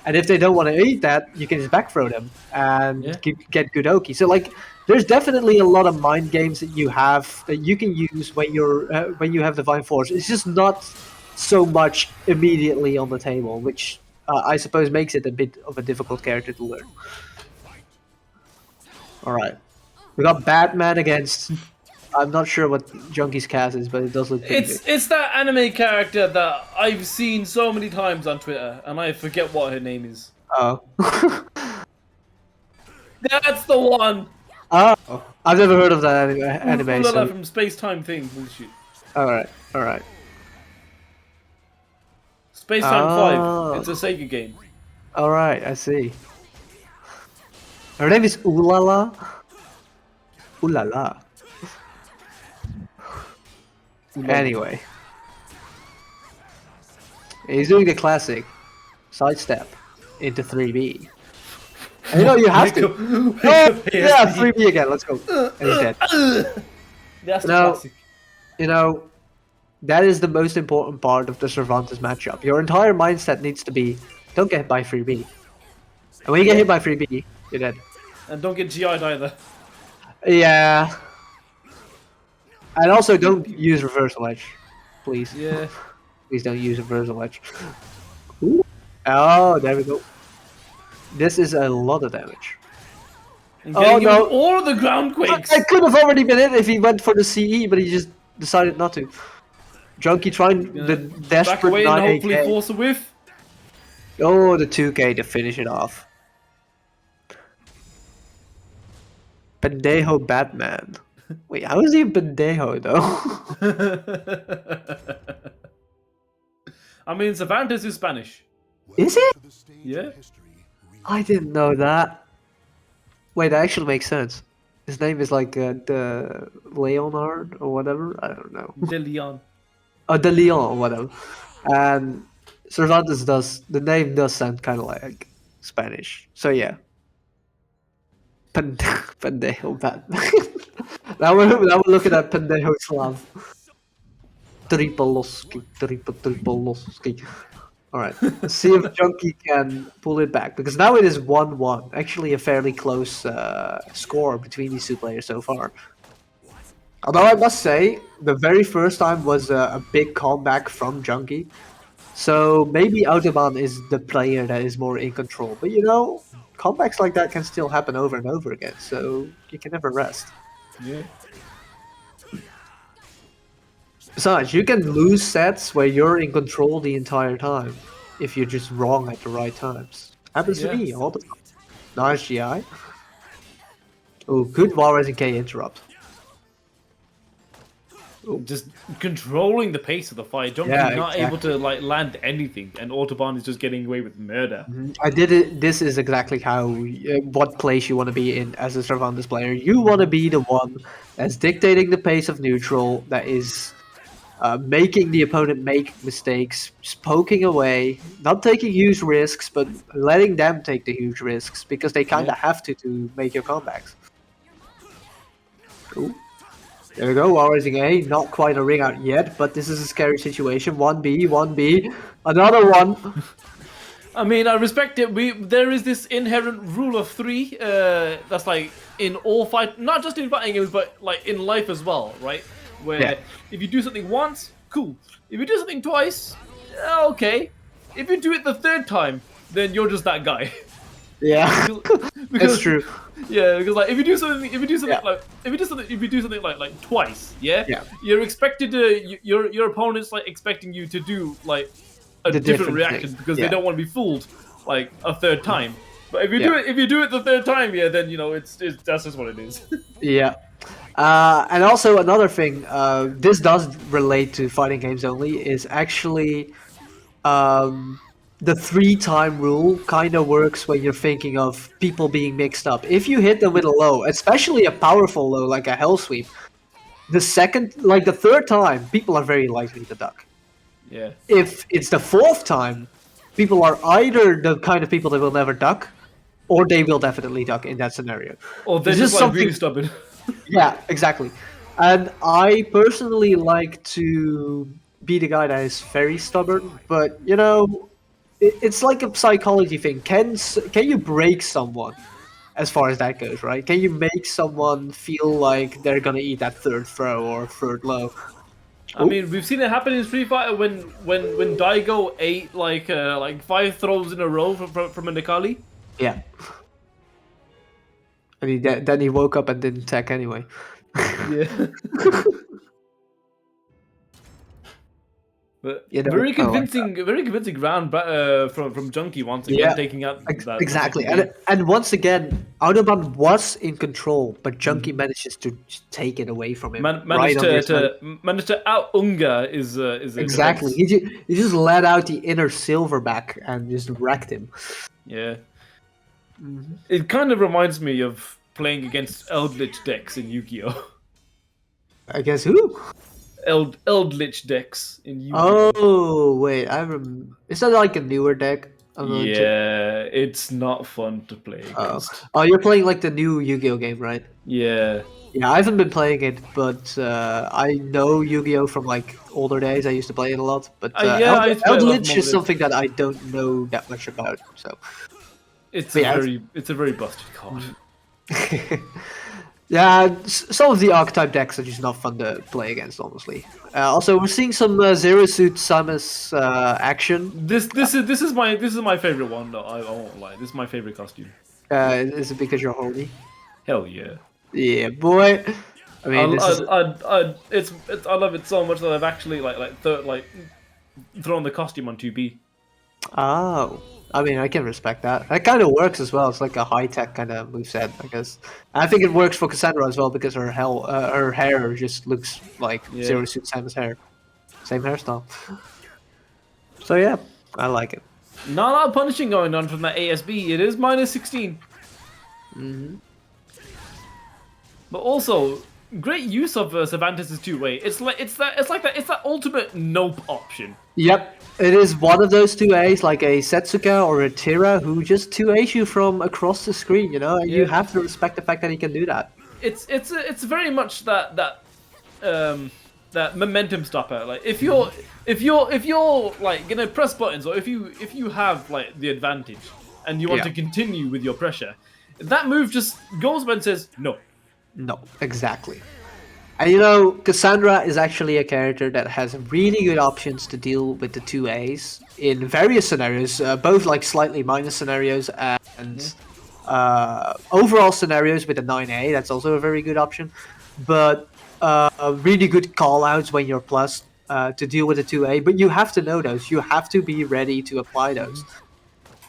Speaker 1: And if they don't want to eat that, you can just back throw them and get good Oki. So like, there's definitely a lot of mind games that you have that you can use when you have Divine Force. It's just not so much immediately on the table, which I suppose makes it a bit of a difficult character to learn. All right, we got Batman against. I'm not sure what Junkie's cast is, but it does look pretty good.
Speaker 2: It's that anime character that I've seen so many times on Twitter, and I forget what her name is.
Speaker 1: Oh.
Speaker 2: That's the one!
Speaker 1: Oh, I've never heard of that anime. So...
Speaker 2: from Space Time thing. Bullshit.
Speaker 1: Alright, alright.
Speaker 2: Space Time 5. It's a Sega game.
Speaker 1: Alright, I see. Her name is Ulala. Ulala. Anyway. He's doing the classic sidestep into 3B. And you know you have to. Oh, yeah, 3B again, let's go. And he's dead.
Speaker 2: That's the classic.
Speaker 1: You know, that is the most important part of the Cervantes matchup. Your entire mindset needs to be, don't get hit by 3B. And when you get hit by 3B, you're dead.
Speaker 2: And don't get GI'd either.
Speaker 1: Yeah. And also don't use reversal edge. Please.
Speaker 2: Yeah.
Speaker 1: Please don't use reversal edge. Ooh. Oh, there we go. This is a lot of damage.
Speaker 2: Oh no! All of the ground quakes!
Speaker 1: I could have already been hit if he went for the CE, but he just decided not to. Junkie trying the desperate
Speaker 2: back away
Speaker 1: 9AK.
Speaker 2: And hopefully force a whiff.
Speaker 1: Oh, the 2K to finish it off. Pendejo Batman. Wait, how is he a pendejo though?
Speaker 2: I mean, Cervantes is Spanish.
Speaker 1: Is it?
Speaker 2: Yeah.
Speaker 1: I didn't know that. Wait, that actually makes sense. His name is like the Leonard or whatever. I don't know.
Speaker 2: De Leon.
Speaker 1: Oh, De Leon or whatever. And Cervantes the name does sound kind of like Spanish. So yeah. Pendejo Batman. now we're looking at Pendejo Slav. Tripoloski. Alright, let's see if Junkie can pull it back, because now it is 1-1. Actually a fairly close score between these two players so far. Although I must say, the very first time was a big comeback from Junkie. So maybe Autobahn is the player that is more in control. But you know, comebacks like that can still happen over and over again, so you can never rest.
Speaker 2: Yeah.
Speaker 1: Besides, you can lose sets where you're in control the entire time if you're just wrong at the right times. Happens to me all the time. Nice GI. Oh, good wall rising K interrupt.
Speaker 2: Ooh. Just controlling the pace of the fight. Junkie's not able to like land anything, and Autobahn is just getting away with murder.
Speaker 1: I did it. This is exactly how what place you want to be in as a Cervantes player. You want to be the one that's dictating the pace of neutral, that is making the opponent make mistakes, just poking away, not taking huge risks, but letting them take the huge risks, because they kind of have to make your comebacks. Ooh. There we go, wall raising A, not quite a ring out yet, but this is a scary situation. 1B, 1B, another one.
Speaker 2: I mean, I respect it. There is this inherent rule of 3 that's like in all fight, not just in fighting games, but like in life as well, right? Where if you do something once, cool. If you do something twice, okay. If you do it the third time, then you're just that guy.
Speaker 1: Yeah, that's true.
Speaker 2: Yeah, because like if you do something like twice, you're expected to your opponent's like expecting you to do like a different reaction thing, because they don't want to be fooled like a third time. But if you do it the third time, then you know it's that's just what it is.
Speaker 1: Yeah. And also another thing, this does relate to fighting games only, is actually the 3-time rule kind of works when you're thinking of people being mixed up. If you hit them with a low, especially a powerful low like a Hell Sweep, the third time, people are very likely to duck.
Speaker 2: Yeah.
Speaker 1: If it's the fourth time, people are either the kind of people that will never duck, or they will definitely duck in that scenario.
Speaker 2: Or they're
Speaker 1: It's
Speaker 2: just like
Speaker 1: something.
Speaker 2: really stubborn.
Speaker 1: Yeah, exactly. And I personally like to be the guy that is very stubborn, but you know, it's like a psychology thing. Can you break someone as far as that goes, right? Can you make someone feel like they're gonna eat that third throw or third low?
Speaker 2: I mean, we've seen it happen in Street Fighter when Daigo ate like 5 throws in a row from a Nikali.
Speaker 1: Yeah. And then he woke up and didn't tech anyway.
Speaker 2: Yeah. But
Speaker 1: You know,
Speaker 2: very
Speaker 1: I like
Speaker 2: convincing round from Junkie once again,
Speaker 1: Yeah,
Speaker 2: taking out that
Speaker 1: exactly.
Speaker 2: second game.
Speaker 1: And once again, Autobahn was in control, but Junkie
Speaker 2: Mm-hmm.
Speaker 1: manages to just take it away from him.
Speaker 2: Managed to out Unga is
Speaker 1: Exactly. He just let out the inner Silverback and just wrecked him.
Speaker 2: Yeah.
Speaker 1: Mm-hmm.
Speaker 2: It kind of reminds me of playing against Eldritch decks in Yu-Gi-Oh.
Speaker 1: I guess who?
Speaker 2: Eldritch decks in Yu-Gi-Oh.
Speaker 1: Oh wait, is that like a newer deck?
Speaker 2: Yeah, it's not fun to play against.
Speaker 1: Oh, you're playing like the new Yu-Gi-Oh game, right?
Speaker 2: Yeah.
Speaker 1: Yeah, I haven't been playing it, but I know Yu-Gi-Oh from like older days. I used to play it a lot, but
Speaker 2: Yeah, I used to play a lot
Speaker 1: Eldritch
Speaker 2: more
Speaker 1: is
Speaker 2: with it.
Speaker 1: something that I don't know that much about. So
Speaker 2: It's
Speaker 1: But
Speaker 2: a
Speaker 1: yeah,
Speaker 2: very busted card.
Speaker 1: yeah, some of the archetype decks are just not fun to play against, honestly. Also, we're seeing some Zero Suit Samus action.
Speaker 2: This is my favorite one. No, I won't lie. This is my favorite costume.
Speaker 1: Is it because you're horny?
Speaker 2: Hell yeah.
Speaker 1: Yeah, boy. I mean,
Speaker 2: I love it so much that I've actually thrown the costume on 2B.
Speaker 1: Oh, I mean, I can respect that. That kind of works as well. It's like a high-tech kind of moveset, I guess. I think it works for Cassandra as well because her hair just looks like
Speaker 2: Yeah.
Speaker 1: Zero Suit Samus hair. Same hairstyle. So yeah, I like it.
Speaker 2: Not a lot of punishing going on from that ASB. It is -16.
Speaker 1: Mm-hmm.
Speaker 2: But also, great use of Cervantes' two-way. It's that ultimate nope option.
Speaker 1: Yep, it is one of those 2As, like a Setsuka or a Tira, who just 2As you from across the screen, you know? And you
Speaker 2: Yeah.
Speaker 1: have to respect the fact that he can do that.
Speaker 2: It's very much that momentum stopper. Like if you're like gonna press buttons, or if you have like the advantage and you want
Speaker 1: Yeah.
Speaker 2: to continue with your pressure, that move just goes up and says no.
Speaker 1: No, exactly. And you know, Cassandra is actually a character that has really good options to deal with the 2As in various scenarios, both like slightly minus scenarios and overall scenarios with a 9A. That's also a very good option. But really good callouts when you're plus to deal with a 2A. But you have to know those. You have to be ready to apply those.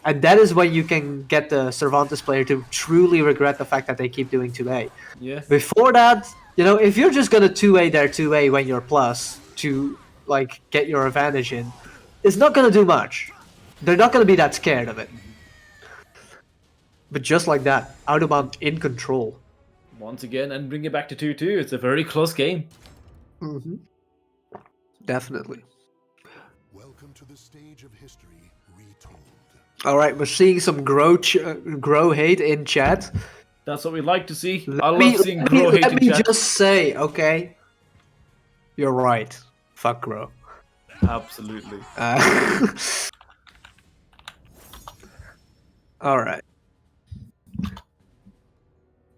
Speaker 1: And that is when you can get the Cervantes player to truly regret the fact that they keep doing 2A.
Speaker 2: Yeah.
Speaker 1: Before that, you know, if you're just gonna 2A their 2A when you're plus to like get your advantage in, it's not gonna do much. They're not gonna be that scared of it. But just like that, Autobahn in control.
Speaker 2: Once again, and bring it back to 2-2. It's a very close game.
Speaker 1: Mm-hmm. Definitely.
Speaker 3: Welcome to the stage of history retold.
Speaker 1: All right, we're seeing some grow hate in chat.
Speaker 2: That's what we like to see. I
Speaker 1: Let me-
Speaker 2: love seeing
Speaker 1: let me-
Speaker 2: Grow hate
Speaker 1: Let
Speaker 2: in
Speaker 1: me
Speaker 2: chat.
Speaker 1: just say, okay, you're right. Fuck grow.
Speaker 2: Absolutely.
Speaker 1: All right.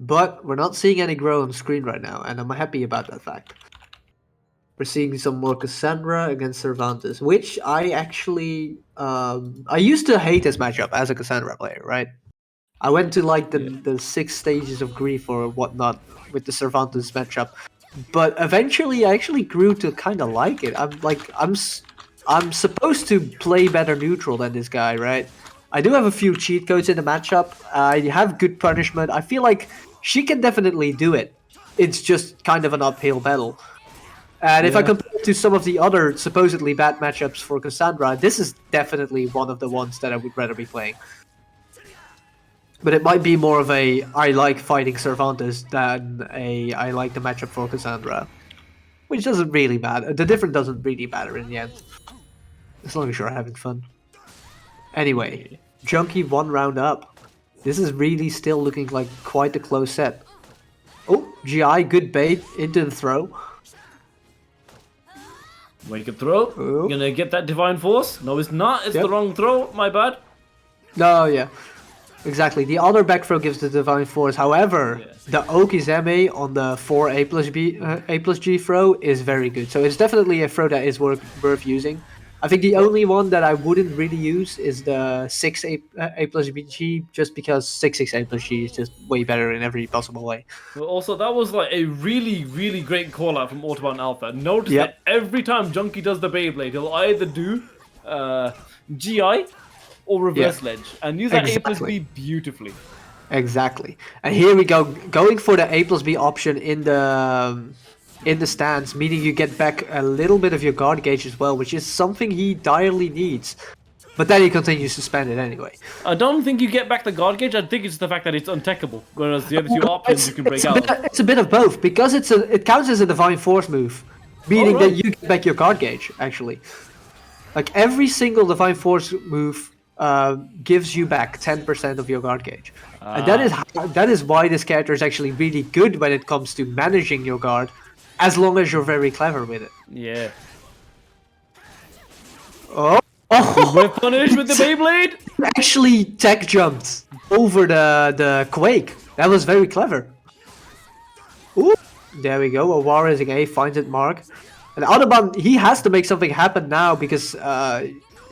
Speaker 1: But we're not seeing any grow on screen right now, and I'm happy about that fact. We're seeing some more Cassandra against Cervantes, which I actually I used to hate this matchup as a Cassandra player, right? I went to like the 6 stages of grief or whatnot with the Cervantes matchup, but eventually I actually grew to kind of like it. I'm supposed to play better neutral than this guy, right? I do have a few cheat codes in the matchup. I have good punishment. I feel like she can definitely do it. It's just kind of an uphill battle. And if I
Speaker 2: Yeah.
Speaker 1: compare it to some of the other supposedly bad matchups for Cassandra, this is definitely one of the ones that I would rather be playing. But it might be more of a I like fighting Cervantes than a I like the matchup for Cassandra. which doesn't really matter. The difference doesn't really matter in the end, as long as you're having fun. Anyway, Junkie 1 round up. This is really still looking like quite a close set. Oh, GI, good bait into the throw.
Speaker 2: Wake up throw.
Speaker 1: Oh.
Speaker 2: Gonna get that divine force. No, it's not. It's the wrong throw. My bad.
Speaker 1: No, yeah. Exactly. The other back throw gives the divine force. However, the Okizeme on the 4 A plus G throw is very good. So it's definitely a throw that is worth using. I think the only one that I wouldn't really use is the 6 A plus G, just because 6 A plus G is just way better in every possible way.
Speaker 2: But also, that was like a really, really great call out from Autobahn Alpha. Notice that every time Junkie does the Beyblade, he'll either do GI or reverse ledge, and use that A plus B beautifully.
Speaker 1: Exactly. And here we go, going for the A plus B option in the stance, meaning you get back a little bit of your guard gauge as well, which is something he direly needs. But then he continues to spend it anyway.
Speaker 2: I don't think you get back the guard gauge. I think it's the fact that it's untechable, whereas the other two options you can break out.
Speaker 1: It's a bit of both, because it counts as a divine force move, meaning that you get back your guard gauge, actually. Like every single divine force move gives you back 10% of your guard gauge. And that is why this character is actually really good when it comes to managing your guard, as long as you're very clever with it.
Speaker 2: Yeah.
Speaker 1: Oh!
Speaker 2: We're punished with the Beyblade!
Speaker 1: Actually tech jumped over the Quake. That was very clever. Ooh, there we go. Awar raising A finds it Mark. And Autobahn, he has to make something happen now because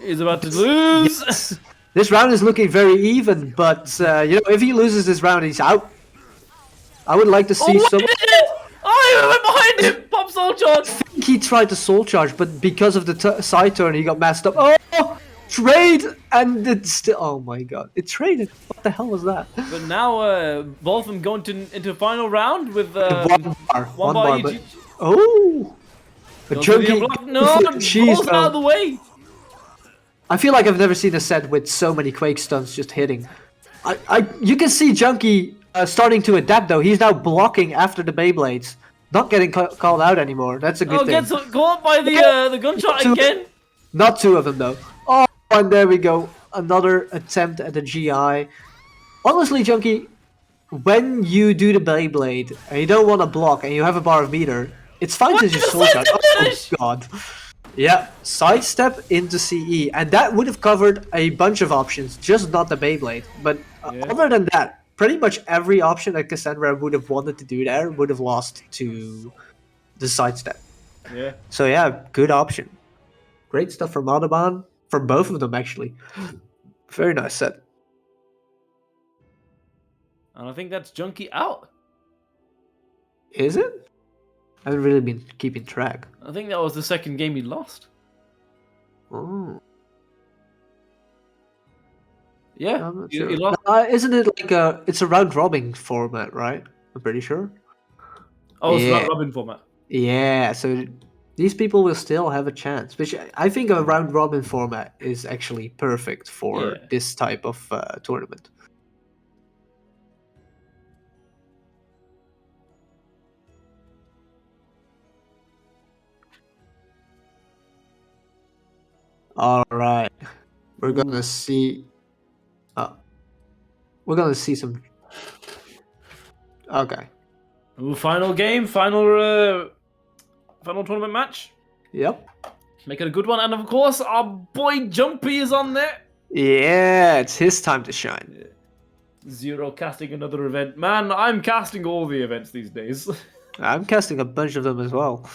Speaker 2: he's about to lose.
Speaker 1: Yes. This round is looking very even, but you know, if he loses this round, he's out. I would like to see some.
Speaker 2: Oh, he went behind him! Pop soul charge!
Speaker 1: I think he tried to soul charge, but because of the side turn, he got messed up. Oh! Trade! And it's still. Oh my god. It traded. What the hell was that?
Speaker 2: But now, both of them going into the final round with
Speaker 1: one bar.
Speaker 2: each.
Speaker 1: Oh! A Junkie.
Speaker 2: No! Jeez, out of the way!
Speaker 1: I feel like I've never seen a set with so many Quake stunts just hitting. You can see Junkie starting to adapt though. He's now blocking after the Beyblades, not getting called out anymore. That's a good thing.
Speaker 2: Gets caught by the gunshot again.
Speaker 1: Not two of them though. Oh, and there we go. Another attempt at the GI. Honestly, Junkie, when you do the Beyblade and you don't want to block and you have a bar of meter, it's fine to just soul charge. Oh god. Yeah, sidestep into CE, and that would have covered a bunch of options, just not the Beyblade. But other than that, pretty much every option that Cassandra would have wanted to do there would have lost to the sidestep.
Speaker 2: Yeah.
Speaker 1: So yeah, good option. Great stuff from Autobahn, from both of them actually. Very nice set.
Speaker 2: And I think that's Junkie out.
Speaker 1: Is it? I haven't really been keeping track.
Speaker 2: I think that was the second game he lost.
Speaker 1: Oh.
Speaker 2: Yeah,
Speaker 1: I'm not
Speaker 2: he
Speaker 1: sure.
Speaker 2: lost.
Speaker 1: Isn't it like it's a round robin format, right? I'm pretty sure.
Speaker 2: Oh, it's not Robin format.
Speaker 1: Yeah, so these people will still have a chance, which I think a round robin format is actually perfect for this type of tournament. All right, we're gonna see. We're gonna see some. Okay.
Speaker 2: Ooh, final game, final tournament match.
Speaker 1: Yep.
Speaker 2: Make it a good one, and of course, our boy Jumpy is on there.
Speaker 1: Yeah, it's his time to shine.
Speaker 2: Zero casting another event. Man, I'm casting all the events these days.
Speaker 1: I'm casting a bunch of them as well.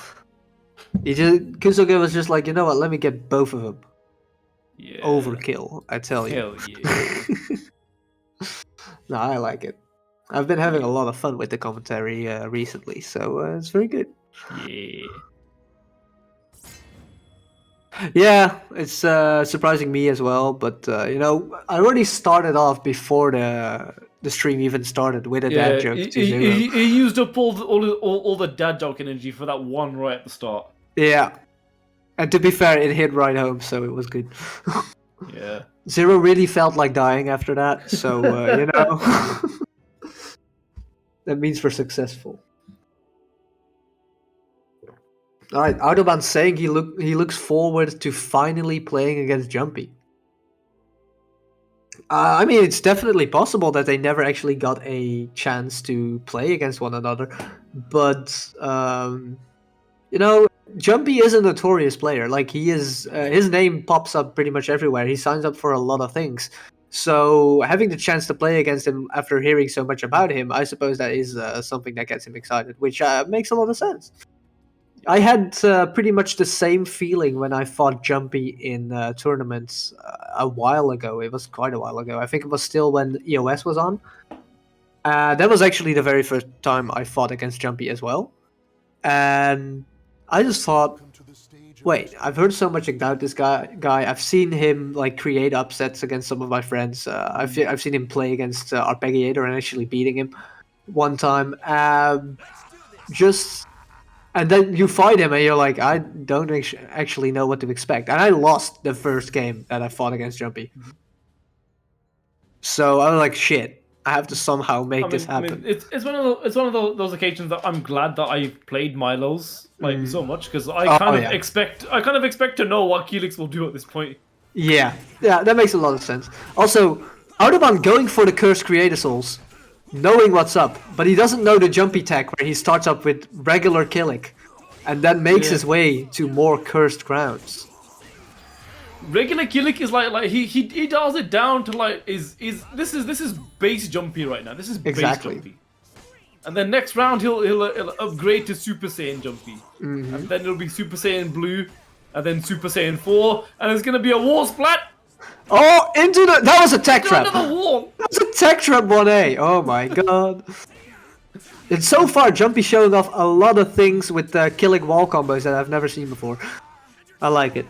Speaker 1: Kusoge was just like, you know what? Let me get both of them.
Speaker 2: Yeah.
Speaker 1: Overkill, I tell you.
Speaker 2: Hell yeah.
Speaker 1: No, I like it. I've been having a lot of fun with the commentary recently, so it's very good.
Speaker 2: Yeah.
Speaker 1: Yeah, it's surprising me as well, but you know, I already started off before the stream even started with a dad joke.
Speaker 2: He used up all the dad joke energy for that one right at the start.
Speaker 1: Yeah. And to be fair, it hit right home, so it was good.
Speaker 2: Yeah.
Speaker 1: Zero really felt like dying after that, so, you know. That means we're successful. All right, Autobahn saying he looks forward to finally playing against Jumpy. I mean, it's definitely possible that they never actually got a chance to play against one another, but you know, Jumpy is a notorious player. Like he is, his name pops up pretty much everywhere. He signs up for a lot of things. So having the chance to play against him after hearing so much about him, I suppose that is something that gets him excited, which makes a lot of sense. I had pretty much the same feeling when I fought Jumpy in tournaments a while ago. It was quite a while ago. I think it was still when EOS was on. That was actually the very first time I fought against Jumpy as well. And I just thought, wait, I've heard so much about this guy. I've seen him like create upsets against some of my friends. I've seen him play against Arpeggiator and actually beating him one time. And then you fight him and you're like, I don't actually know what to expect. And I lost the first game that I fought against Jumpy. So I was like, shit, I have to somehow make this happen.
Speaker 2: It's one of those occasions that I'm glad that I played Milo's like so much, because I kind of expect to know what Keelix will do at this point.
Speaker 1: Yeah, that makes a lot of sense. Also, Autobahn going for the Cursed Creator Souls, knowing what's up, but he doesn't know the Jumpy tech where he starts up with regular Killick and then makes his way to more cursed grounds.
Speaker 2: Regular Killick is like he dials it down to like this is base Jumpy right now. This is base Jumpy. And then next round he'll upgrade to Super Saiyan Jumpy. And then it'll be Super Saiyan Blue, and then Super Saiyan 4, and it's gonna be a wall splat.
Speaker 1: Oh, that was a tech trap.
Speaker 2: Into the wall.
Speaker 1: That was a tech trap 1A. Oh my god. And so far, Jumpy showing off a lot of things with killing wall combos that I've never seen before. I like it.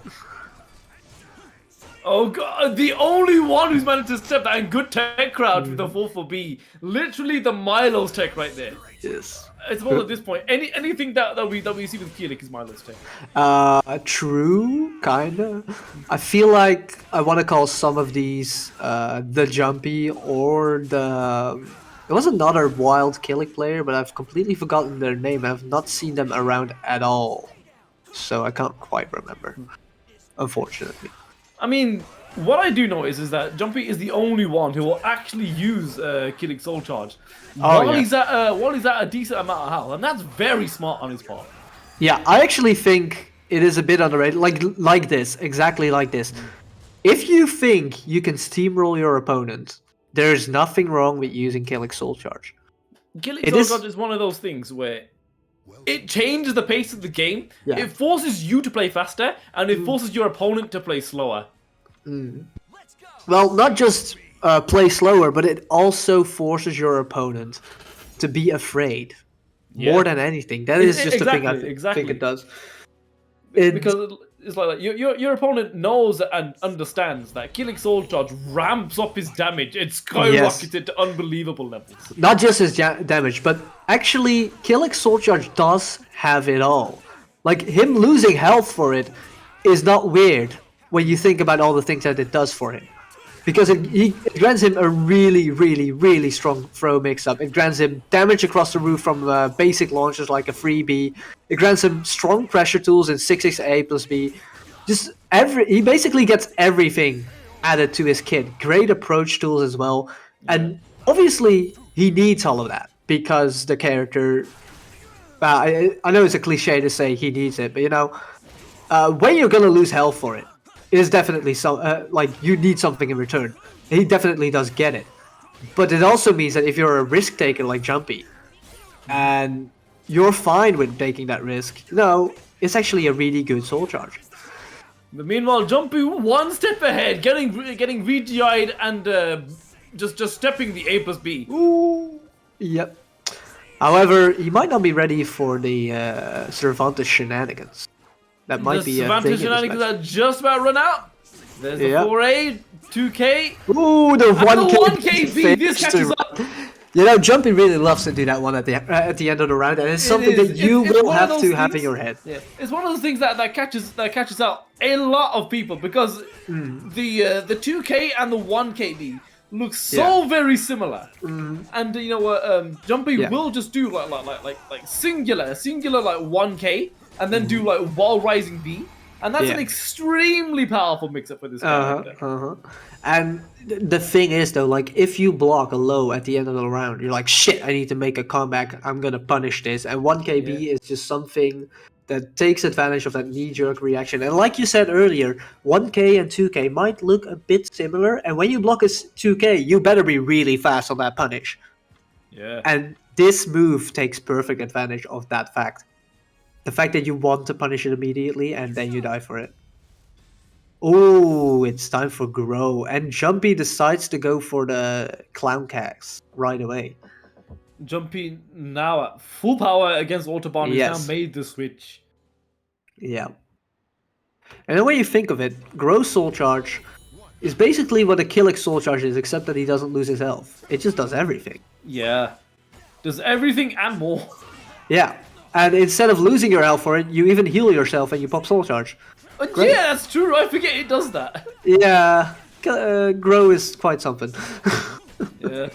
Speaker 2: Oh god, the only one who's managed to step that, and good tech crowd with the 4-4-B. Literally the Milo's tech right there.
Speaker 1: Yes.
Speaker 2: It's all at this point. Anything that we see with Keelix is Milo's tech.
Speaker 1: True, kinda. I feel like I want to call some of these the Jumpy or the... There was another wild Killick player, but I've completely forgotten their name. I've not seen them around at all. So I can't quite remember, unfortunately.
Speaker 2: I mean, what I do notice is that Jumpy is the only one who will actually use Killick Soul Charge while he's at a decent amount of health, and that's very smart on his part.
Speaker 1: Yeah, I actually think it is a bit underrated. Like this, exactly like this. If you think you can steamroll your opponent, there's nothing wrong with using Killick Soul Charge.
Speaker 2: Killick Soul Charge is one of those things where it changes the pace of the game. Yeah. It forces you to play faster, and it forces your opponent to play slower.
Speaker 1: Well, not just play slower, but it also forces your opponent to be afraid more than anything. That is just the thing I think it does.
Speaker 2: Because it's like your opponent knows and understands that Killing Soul Charge ramps up his damage. It skyrockets it to unbelievable levels.
Speaker 1: Not just his damage, but actually Killing Soul Charge does have it all. Like, him losing health for it is not weird when you think about all the things that it does for him. Because it grants him a really, really, really strong throw mix-up. It grants him damage across the roof from basic launchers like a 3B. It grants him strong pressure tools in 6A plus B. He basically gets everything added to his kit. Great approach tools as well. And obviously, he needs all of that because the character... I know it's a cliche to say he needs it, but you know, when you're gonna lose health for it, it is definitely like you need something in return. He definitely does get it, but it also means that if you're a risk taker like Jumpy, and you're fine with taking that risk, it's actually a really good soul charge.
Speaker 2: But meanwhile, Jumpy one step ahead, getting VGI'd and just stepping the A plus B.
Speaker 1: Ooh, yep. However, he might not be ready for the Cervantes shenanigans. That might be a thing.
Speaker 2: The Cervantes shenanigans are just about run out. There's the 4A, 2K.
Speaker 1: Ooh, the
Speaker 2: 1KB. This catches up.
Speaker 1: You know, Jumpy really loves to do that one at the end of the round, and it's something that you will have to have in your head.
Speaker 2: Yeah. It's one of those things that catches out a lot of people because the 2K and the 1KB look so very similar, and you know what? Jumpy will just do like singular like 1K, and then do like while rising B, and that's an extremely powerful mix-up for this character.
Speaker 1: And the thing is, though, like, if you block a low at the end of the round, you're like, shit, I need to make a comeback. I'm gonna punish this. And 1KB is just something that takes advantage of that knee-jerk reaction. And like you said earlier, 1K and 2K might look a bit similar. And when you block a 2K, you better be really fast on that punish.
Speaker 2: Yeah.
Speaker 1: And this move takes perfect advantage of that fact. The fact that you want to punish it immediately and then you die for it. Oh, it's time for Grow. And Jumpy decides to go for the Clown Cags right away.
Speaker 2: Jumpy now at full power against Autobahn has now made the switch.
Speaker 1: Yeah. And the way you think of it, Grow Soul Charge is basically what a Killick Soul Charge is, except that he doesn't lose his health. It just does everything.
Speaker 2: Yeah. Does everything and more.
Speaker 1: Yeah. And instead of losing your health for it, you even heal yourself and you pop Soul Charge.
Speaker 2: Yeah, that's true. I forget it does that.
Speaker 1: Yeah. Grow is quite something.
Speaker 2: Yeah.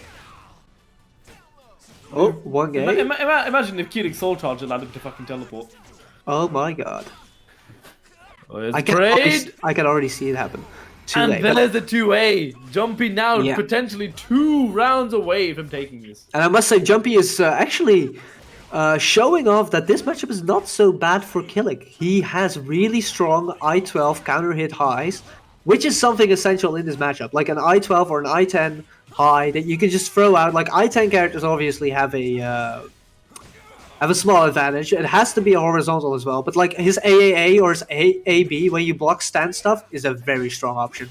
Speaker 1: Oh, 1 game.
Speaker 2: Imagine if Killick Soul Charge allowed him to fucking teleport.
Speaker 1: Oh my god.
Speaker 2: Oh,
Speaker 1: I can already see it happen.
Speaker 2: And there's the 2A. Jumpy now potentially 2 rounds away from taking this.
Speaker 1: And I must say, Jumpy is actually showing off that this matchup is not so bad for Killick. He has really strong I-12 counter hit highs, which is something essential in this matchup. Like an I-12 or an I-10 high that you can just throw out. Like I-10 characters obviously have a small advantage. It has to be a horizontal as well, but like his AAA or his AB when you block stand stuff is a very strong option.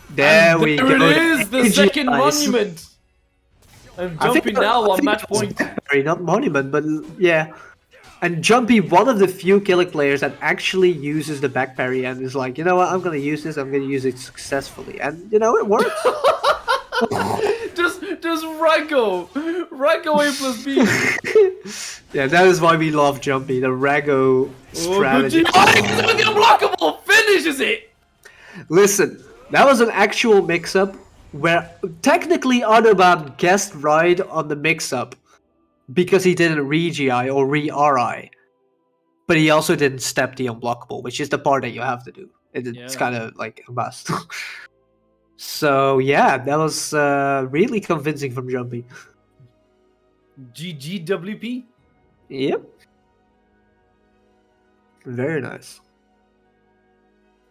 Speaker 1: There we go.
Speaker 2: There it is, the second monument. And Jumpy now on match point.
Speaker 1: Not monument, but yeah. And Jumpy, one of the few Killick players that actually uses the back parry and is like, you know what, I'm gonna use this, I'm gonna use it successfully. And you know, it works.
Speaker 2: Just Rago A plus B.
Speaker 1: Yeah, that is why we love Jumpy, the Rago strategy.
Speaker 2: Unblockable finishes it.
Speaker 1: Listen, that was an actual mix-up where technically Autobahn guessed right on the mix-up because he didn't re-GI or re-RI. But he also didn't step the unblockable, which is the part that you have to do. It's kind of like a must. So yeah, that was really convincing from Jumpy.
Speaker 2: GGWP?
Speaker 1: Yep. Very nice.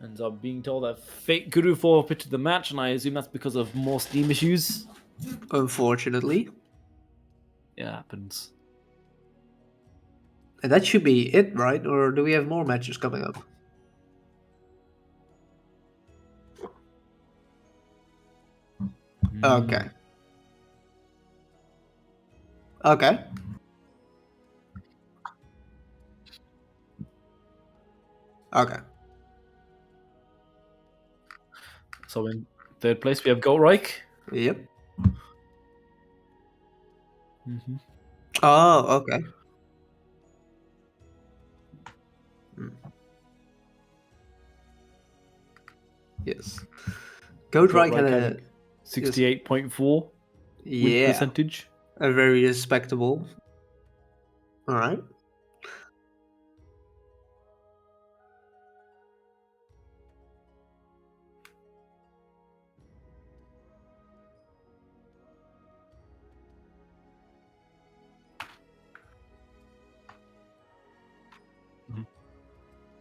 Speaker 2: Ends up being told that Fake Guru forfeited the match, and I assume that's because of more Steam issues.
Speaker 1: Unfortunately.
Speaker 2: It happens.
Speaker 1: And that should be it, right? Or do we have more matches coming up? Okay. Okay. Okay.
Speaker 2: So in third place we have Goldreich.
Speaker 1: Yep. Oh, okay. Yes. Goldreich had a
Speaker 2: 68.4 win percentage.
Speaker 1: A very respectable. All right.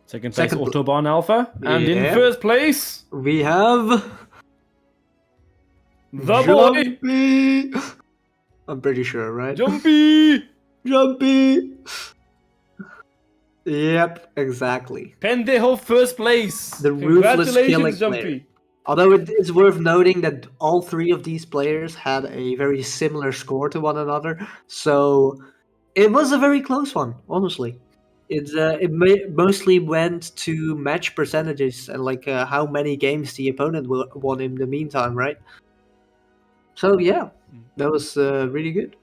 Speaker 2: Second place, Autobahn Alpha. And in first place,
Speaker 1: we have
Speaker 2: the
Speaker 1: Jumpy. I'm pretty sure, right?
Speaker 2: Jumpy!
Speaker 1: Jumpy! Yep, exactly.
Speaker 2: Pendejo first place.
Speaker 1: The ruthless killing
Speaker 2: Jumpy.
Speaker 1: player. Although it is worth noting that all three of these players had a very similar score to one another, so it was a very close one, honestly. It mostly went to match percentages and like how many games the opponent won in the meantime, right? So yeah, that was really good.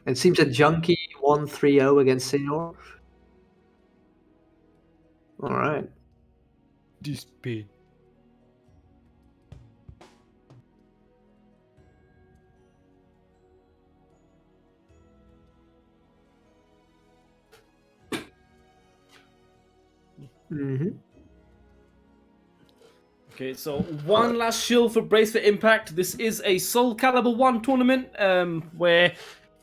Speaker 1: It seems that Junkie won 3-0 against Senor. All right.
Speaker 2: This pain.
Speaker 1: Mm-hmm.
Speaker 2: Okay, so one last shill for Brace for Impact. This is a Soul Calibur 1 tournament, where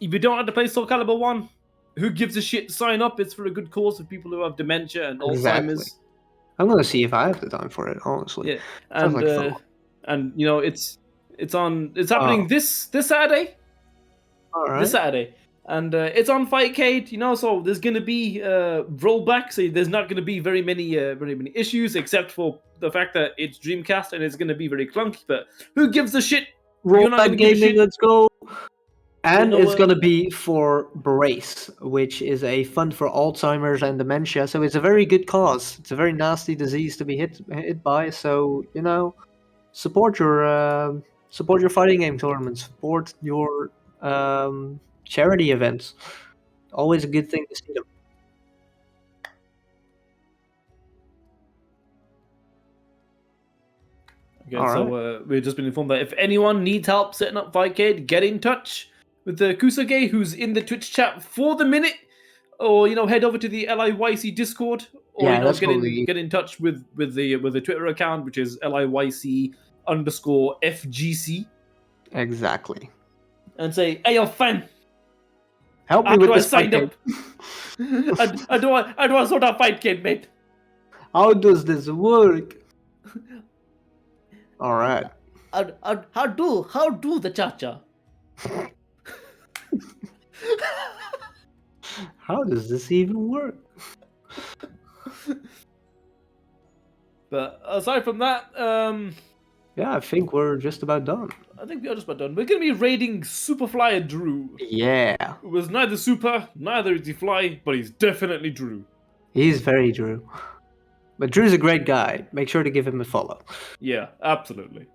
Speaker 2: if you don't have to play Soul Calibur 1, who gives a shit? Sign up. It's for a good cause for people who have dementia and
Speaker 1: Exactly.
Speaker 2: Alzheimer's.
Speaker 1: I'm gonna see if I have the time for it. Honestly,
Speaker 2: Yeah,
Speaker 1: sounds
Speaker 2: and
Speaker 1: like fun.
Speaker 2: and you know it's happening this Saturday.
Speaker 1: All right.
Speaker 2: This Saturday. And it's on Fightcade, you know, so there's going to be rollback. So there's not going to be very many issues, except for the fact that it's Dreamcast and it's going to be very clunky. But who gives a shit? You're not
Speaker 1: Rollback
Speaker 2: gonna give a
Speaker 1: gaming,
Speaker 2: shit.
Speaker 1: let's go. And
Speaker 2: know
Speaker 1: it's
Speaker 2: what?
Speaker 1: gonna be for Brace, which is a fund for Alzheimer's and dementia. So it's a very good cause. It's a very nasty disease to be hit by. So you know, support your fighting game tournaments. Support your charity events. Always a good thing to see them.
Speaker 2: Okay,
Speaker 1: All
Speaker 2: so we've just been informed that if anyone needs help setting up Fightcade, get in touch with the Kusage, who's in the Twitch chat for the minute, or you know, head over to the LIYC Discord, or
Speaker 1: Yeah,
Speaker 2: you know,
Speaker 1: that's probably
Speaker 2: get in touch with the Twitter account, which is LIYC_FGC,
Speaker 1: exactly.
Speaker 2: and say, "Hey, yo, fan,
Speaker 1: Help me
Speaker 2: how
Speaker 1: with
Speaker 2: do I
Speaker 1: this
Speaker 2: sign
Speaker 1: fight
Speaker 2: up? How do I sort out Fightcade, mate?
Speaker 1: How does this work? All right.
Speaker 2: How do the cha-cha?"
Speaker 1: How does this even work?
Speaker 2: But aside from that,
Speaker 1: Yeah, I think we're just about done.
Speaker 2: I think we are just about done. We're going to be raiding Superflyer Drew.
Speaker 1: Yeah,
Speaker 2: Who was neither super, neither is he fly, but he's definitely Drew.
Speaker 1: he's very Drew. But Drew's a great guy. Make sure to give him a follow.
Speaker 2: Yeah, absolutely.